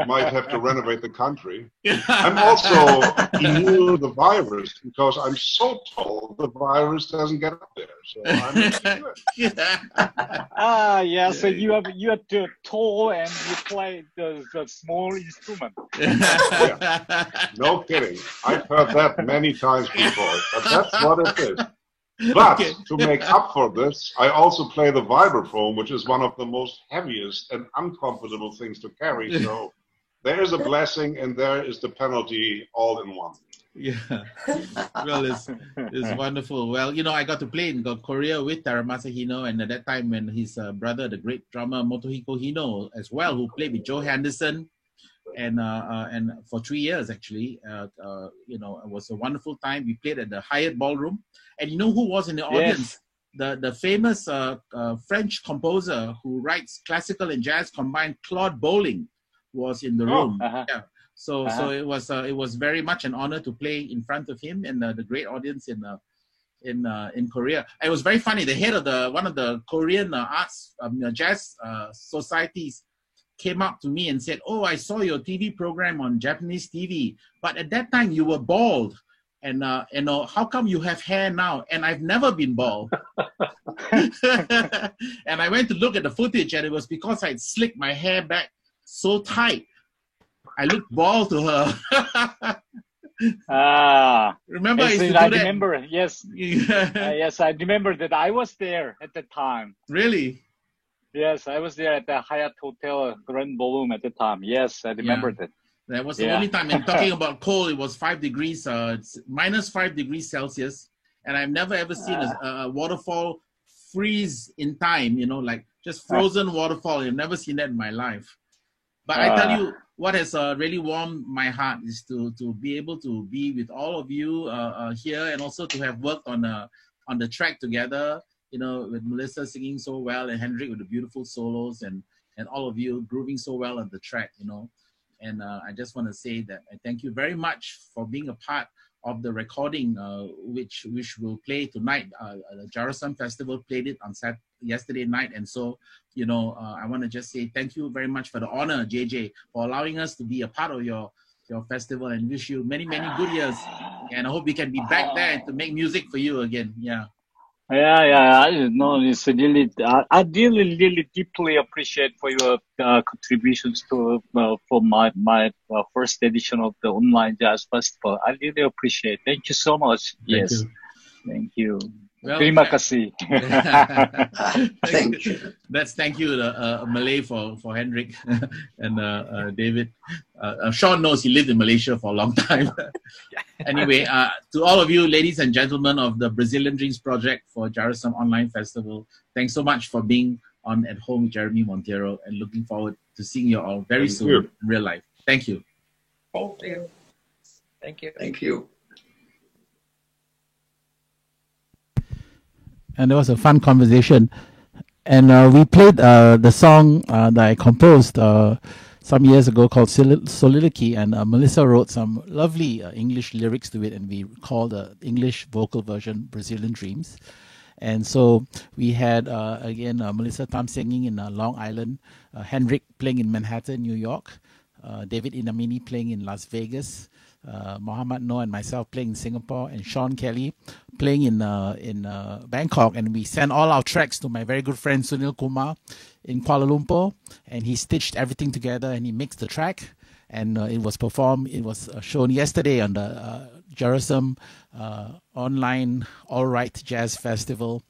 Might have to renovate the country. I'm also immune to the virus because I'm so tall, the virus doesn't get up there. So I'm yeah, so you are tall and you play the small instrument. Yeah. No kidding. I've heard that many times before, but that's what it is. But to make up for this, I also play the vibraphone, which is one of the most heaviest and uncomfortable things to carry. So there is a blessing and there is the penalty all in one. Yeah. Well, it's wonderful. Well, you know, I got to play in Korea with Taramasa Hino, and at that time when his brother, the great drummer Motohiko Hino as well, who played with Joe Henderson, and for 3 years actually, you know, it was a wonderful time. We played at the Hyatt Ballroom, and you know who was in the audience? The famous French composer who writes classical and jazz combined, Claude Bolling, was in the room. Yeah. So it was very much an honor to play in front of him and the great audience in Korea. It was very funny. The head of one of the Korean arts jazz societies came up to me and said, "Oh, I saw your TV program on Japanese TV, but at that time you were bald, and you know, how come you have hair now?" And I've never been bald. And I went to look at the footage, and it was because I'd slicked my hair back so tight. I looked bald to her. Remember, I remember. Yes, yes, I remember that. I was there at the time. Really? Yes, I was there at the Hyatt Hotel Grand Ballroom at the time. Yes, I remember that. That was the only time. And talking about cold, it was 5 degrees, minus 5 degrees Celsius. And I've never ever seen a waterfall freeze in time, you know, like just frozen waterfall. I've never seen that in my life. But I tell you, what has really warmed my heart is to be able to be with all of you here, and also to have worked on the track together, you know, with Melissa singing so well and Hendrik with the beautiful solos, and all of you grooving so well on the track, you know. And I just want to say that I thank you very much for being a part of the recording, which we'll play tonight. The Jarasam Festival played it on yesterday night, and so, you know, I want to just say thank you very much for the honor, JJ, for allowing us to be a part of your festival, and wish you many good years. And I hope we can be back there to make music for you again. Yeah. Yeah. No, it's really. I really deeply appreciate for your contributions to for my first edition of the online jazz festival. I really appreciate. Thank you so much. Thank you. Well, terima kasih. Thank you. Thank you, Malay for Hendrik and David. Sean knows he lived in Malaysia for a long time. Anyway, to all of you, ladies and gentlemen of the Brazilian Dreams Project for Jarasam Online Festival, thanks so much for being on At Home with Jeremy Monteiro, and looking forward to seeing you all very soon in real life. Thank you. Thank you. Thank you. Thank you. And it was a fun conversation. And we played the song that I composed some years ago called Soliloquy, and Melissa wrote some lovely English lyrics to it, and we called the English vocal version Brazilian Dreams. And so we had, again, Melissa Tam singing in Long Island, Hendrik playing in Manhattan, New York, David Inamini playing in Las Vegas, Mohammad Noor and myself playing in Singapore, and Sean Kelly playing in Bangkok. And we sent all our tracks to my very good friend Sunil Kumar in Kuala Lumpur, and he stitched everything together and he mixed the track, and it was performed. It was shown yesterday on the Jarasam online All Right Jazz Festival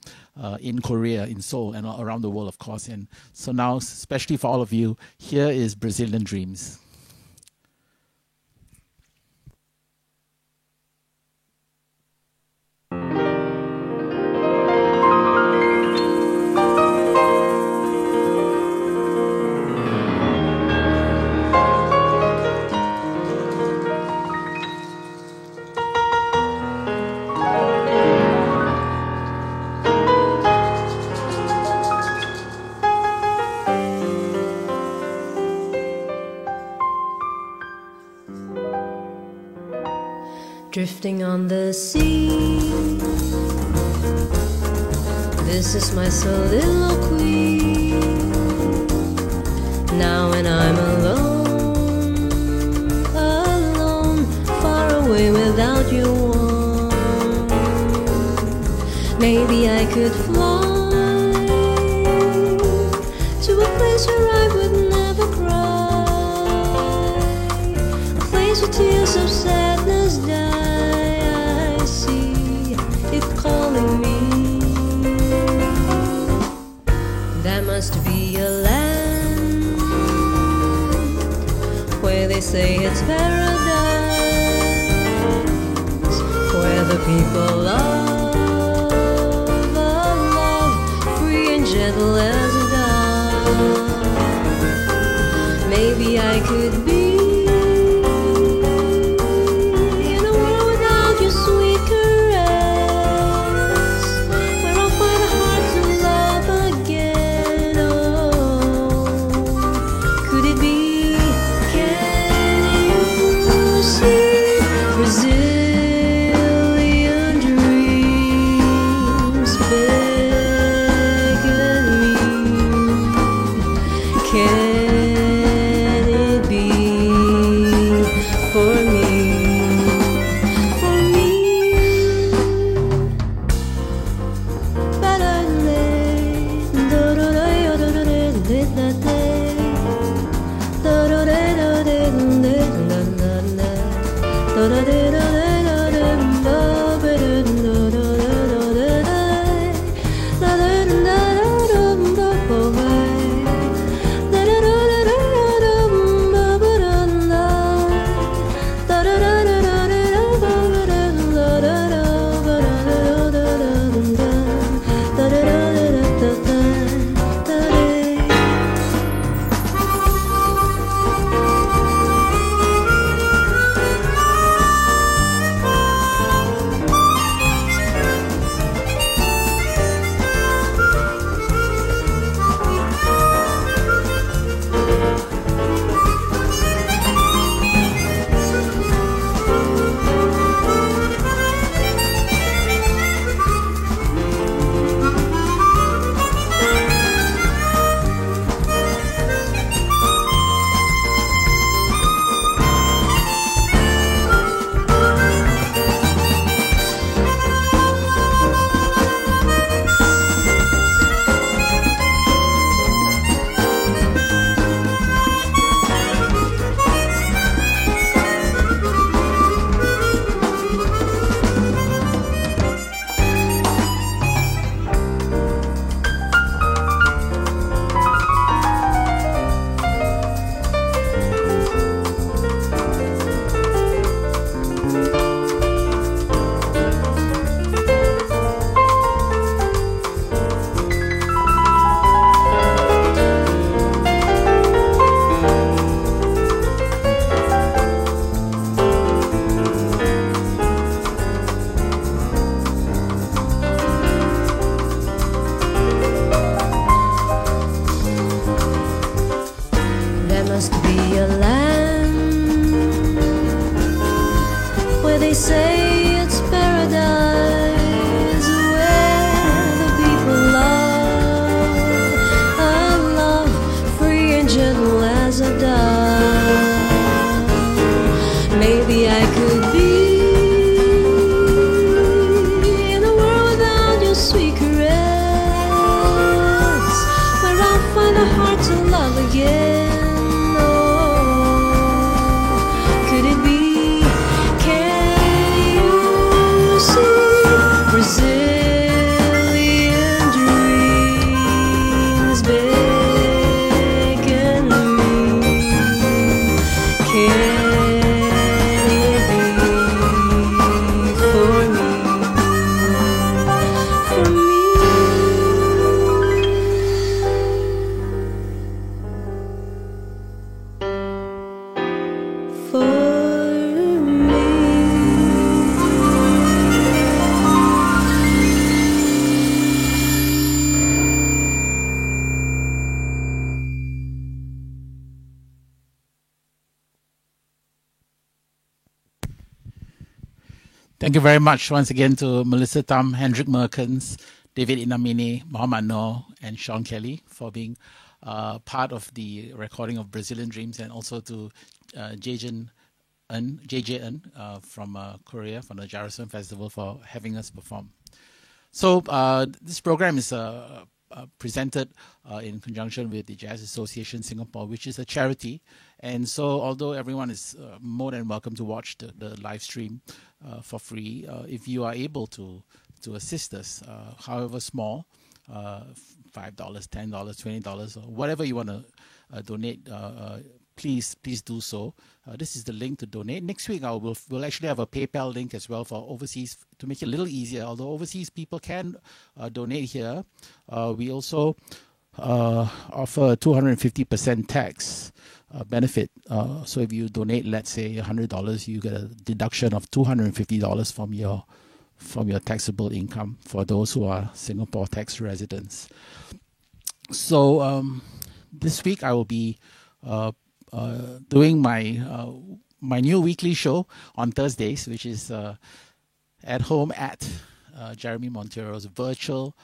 in Korea, in Seoul, and around the world, of course. And so now, especially for all of you, here is Brazilian Dreams. Drifting on the sea, this is my soliloquy. Now when I'm alone, alone, far away without you warm, maybe I could fly to a place where I would never cry, a place where tears of sadness die. I see it calling me. That must be a land where they say it's paradise, where the people love, love, free and gentle as a dove. Maybe I could be in a world without your sweet caress, where I'll find a heart to love again. Oh, could it be? Can you see Brazilian dreams beckon me? Can it be for me? For me? There must be a land where they say it's paradise, where the people love, free and gentle as a dove. Maybe I could be in a world without your sweet caress, where I'll find a heart to love again. Brazilian dreams beckon me. Can it be? Thank you very much once again to Melissa Tam, Hendrik Merkens, David Inamine, Mohammed Noor, and Sean Kelly for being part of the recording of Brazilian Dreams, and also to JJ Eun from Korea, from the Jarrison Festival, for having us perform. So this program is presented in conjunction with the Jazz Association Singapore, which is a charity. And so although everyone is more than welcome to watch the live stream for free, if you are able to assist us, however small, $5, $10, $20, or whatever you want to donate, please do so. This is the link to donate. Next week we'll actually have a PayPal link as well for overseas, to make it a little easier. Although overseas people can donate here, we also offer 250% tax benefit. So if you donate, let's say $100, you get a deduction of $250 from your taxable income for those who are Singapore tax residents. So this week I will be doing my new weekly show on Thursdays, which is at home at Jeremy Montero's virtual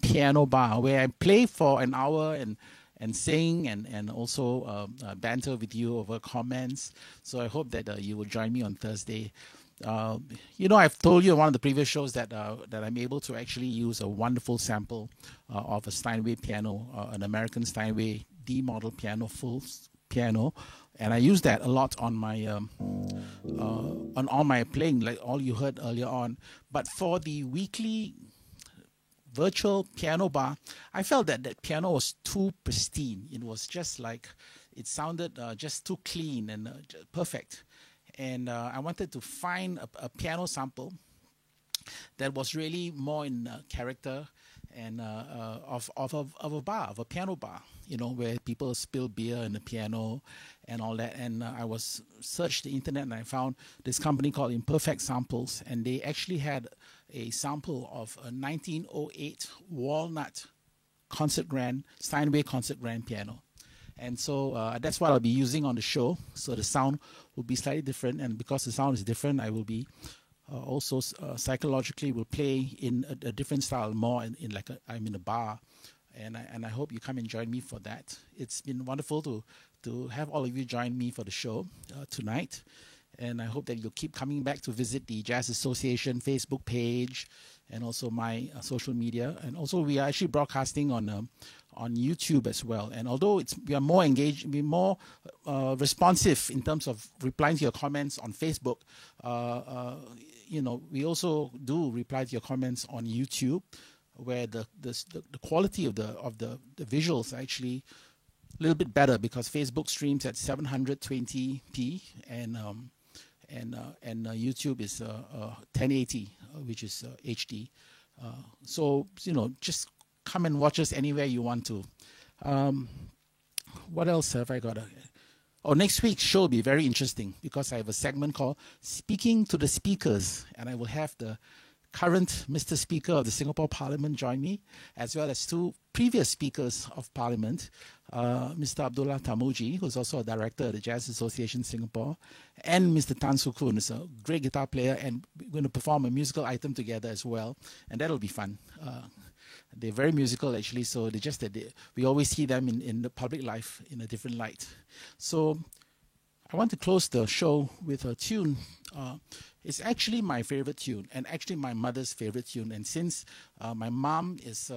piano bar, where I play for an hour and sing and also banter with you over comments. So I hope that you will join me on Thursday. I've told you in one of the previous shows that I'm able to actually use a wonderful sample of a Steinway piano, an American Steinway D model piano, full piano, and I use that a lot on my on all my playing, like all you heard earlier on. But for the weekly virtual piano bar, I felt that piano was too pristine. It was just like, it sounded just too clean and perfect. And I wanted to find a piano sample that was really more in character and of a bar, of a piano bar, where people spill beer in the piano and all that. And I searched the internet and I found this company called Imperfect Samples, and they actually had a sample of a 1908 walnut concert grand, Steinway concert grand piano. And so that's what I'll be using on the show. So the sound will be slightly different, and because the sound is different, I will be also psychologically will play in a different style, more in like I'm in a bar, and I hope you come and join me for that. It's been wonderful to have all of you join me for the show tonight, and I hope that you'll keep coming back to visit the Jazz Association Facebook page and also my social media. And also we are actually broadcasting on YouTube as well. And although we are more engaged, we're more responsive in terms of replying to your comments on Facebook, we also do reply to your comments on YouTube, where the quality of the visuals are actually a little bit better, because Facebook streams at 720p and YouTube is 1080, which is HD. So just come and watch us anywhere you want to. What else have I got? Next week's show will be very interesting, because I have a segment called Speaking to the Speakers, and I will have the current Mr. Speaker of the Singapore Parliament join me, as well as two previous speakers of Parliament, Mr. Abdullah Tamuji, who's also a director of the Jazz Association Singapore, and Mr. Tan Soo Koon, who's a great guitar player, and we're going to perform a musical item together as well, and that'll be fun. They're very musical, actually, so we always see them in the public life in a different light. So I want to close the show with a tune. It's actually my favorite tune, and actually my mother's favorite tune. And since my mom is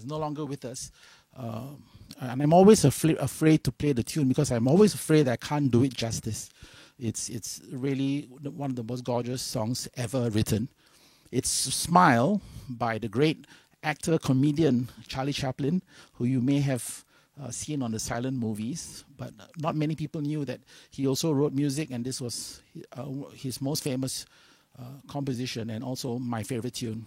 no longer with us, and I'm always afraid to play the tune, because I'm always afraid I can't do it justice. It's really one of the most gorgeous songs ever written. It's Smile by the great actor, comedian Charlie Chaplin, who you may have seen on the silent movies, but not many people knew that he also wrote music, and this was his most famous composition, and also my favorite tune.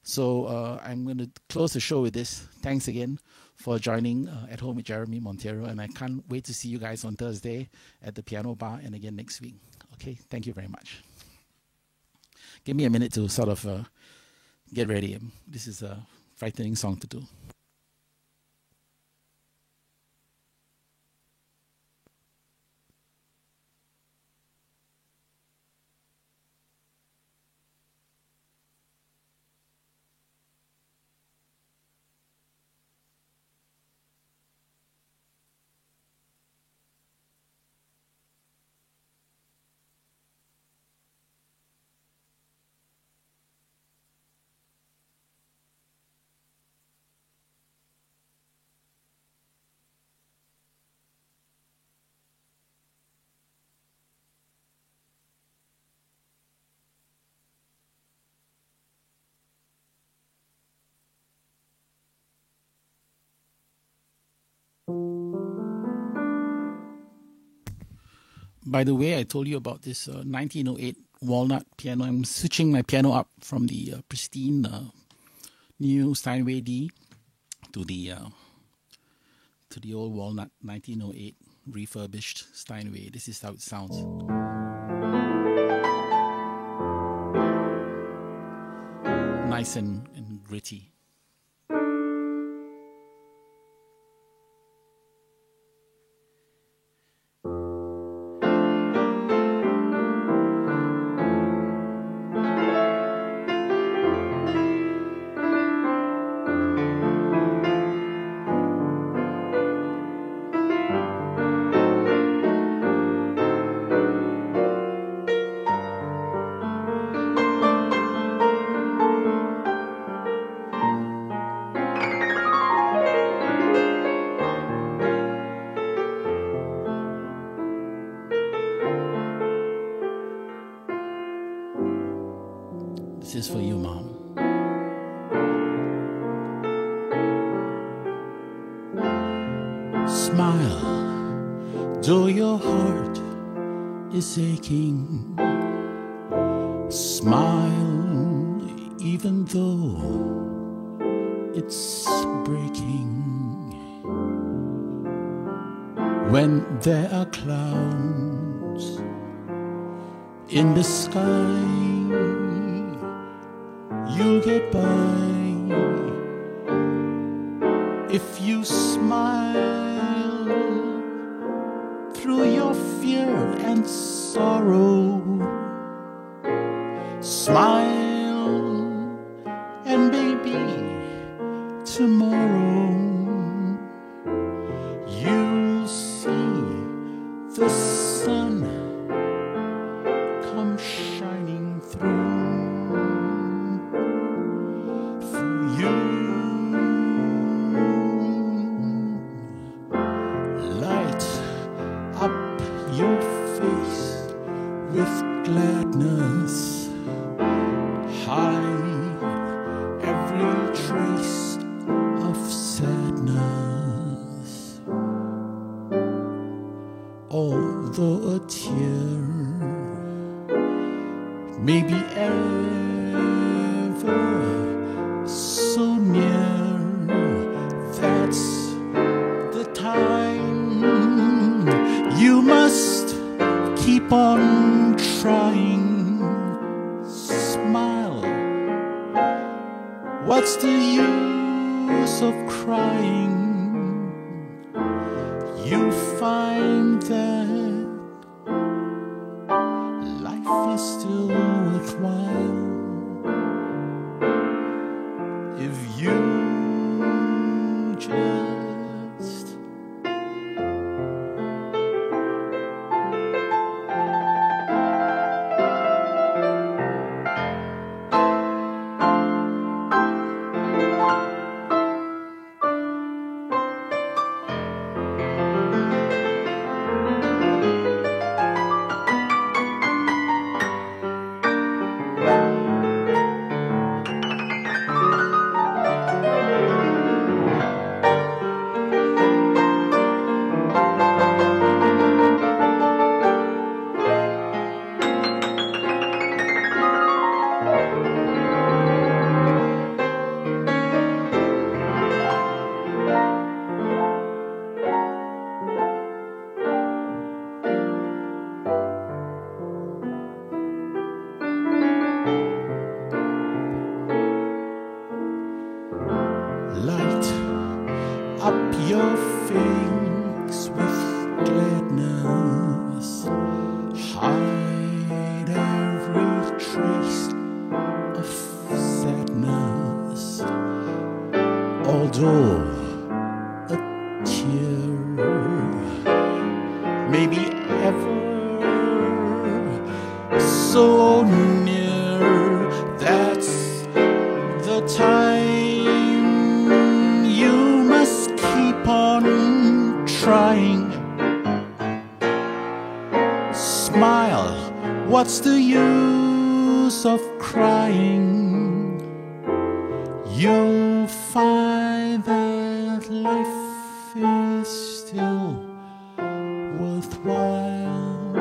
So I'm going to close the show with this. Thanks again for joining At Home with Jeremy Montero, and I can't wait to see you guys on Thursday at the piano bar, and again next week. Okay, thank you very much. Give me a minute to sort of get ready. This is a frightening song to do. by the way, I told you about this 1908 walnut piano. I'm switching my piano up from the pristine new Steinway D to the old walnut 1908 refurbished Steinway. This is how it sounds. Nice and gritty. This is for you, Mom. Smile, though your heart is aching. Smile, even though it's breaking. When there are clouds in the sky, you'll get by if you smile through your fear and sorrow. Smile, and maybe tomorrow you'll see the sun come shining through. Your face with gladness, hide every trace of sadness. Although a tear may be ever so near, that's the time you must keep on trying. Smile. What's the use of crying? You find that life is still worthwhile if you just light up your face with gladness, hide every trace of sadness. Although a tear may be ever so near, that's the time you must keep on trying. Smile, what's the use of crying? You'll find that life is still worthwhile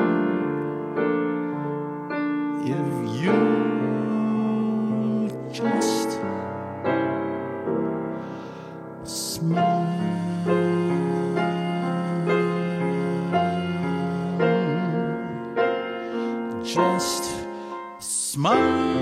you just smile. Just smile.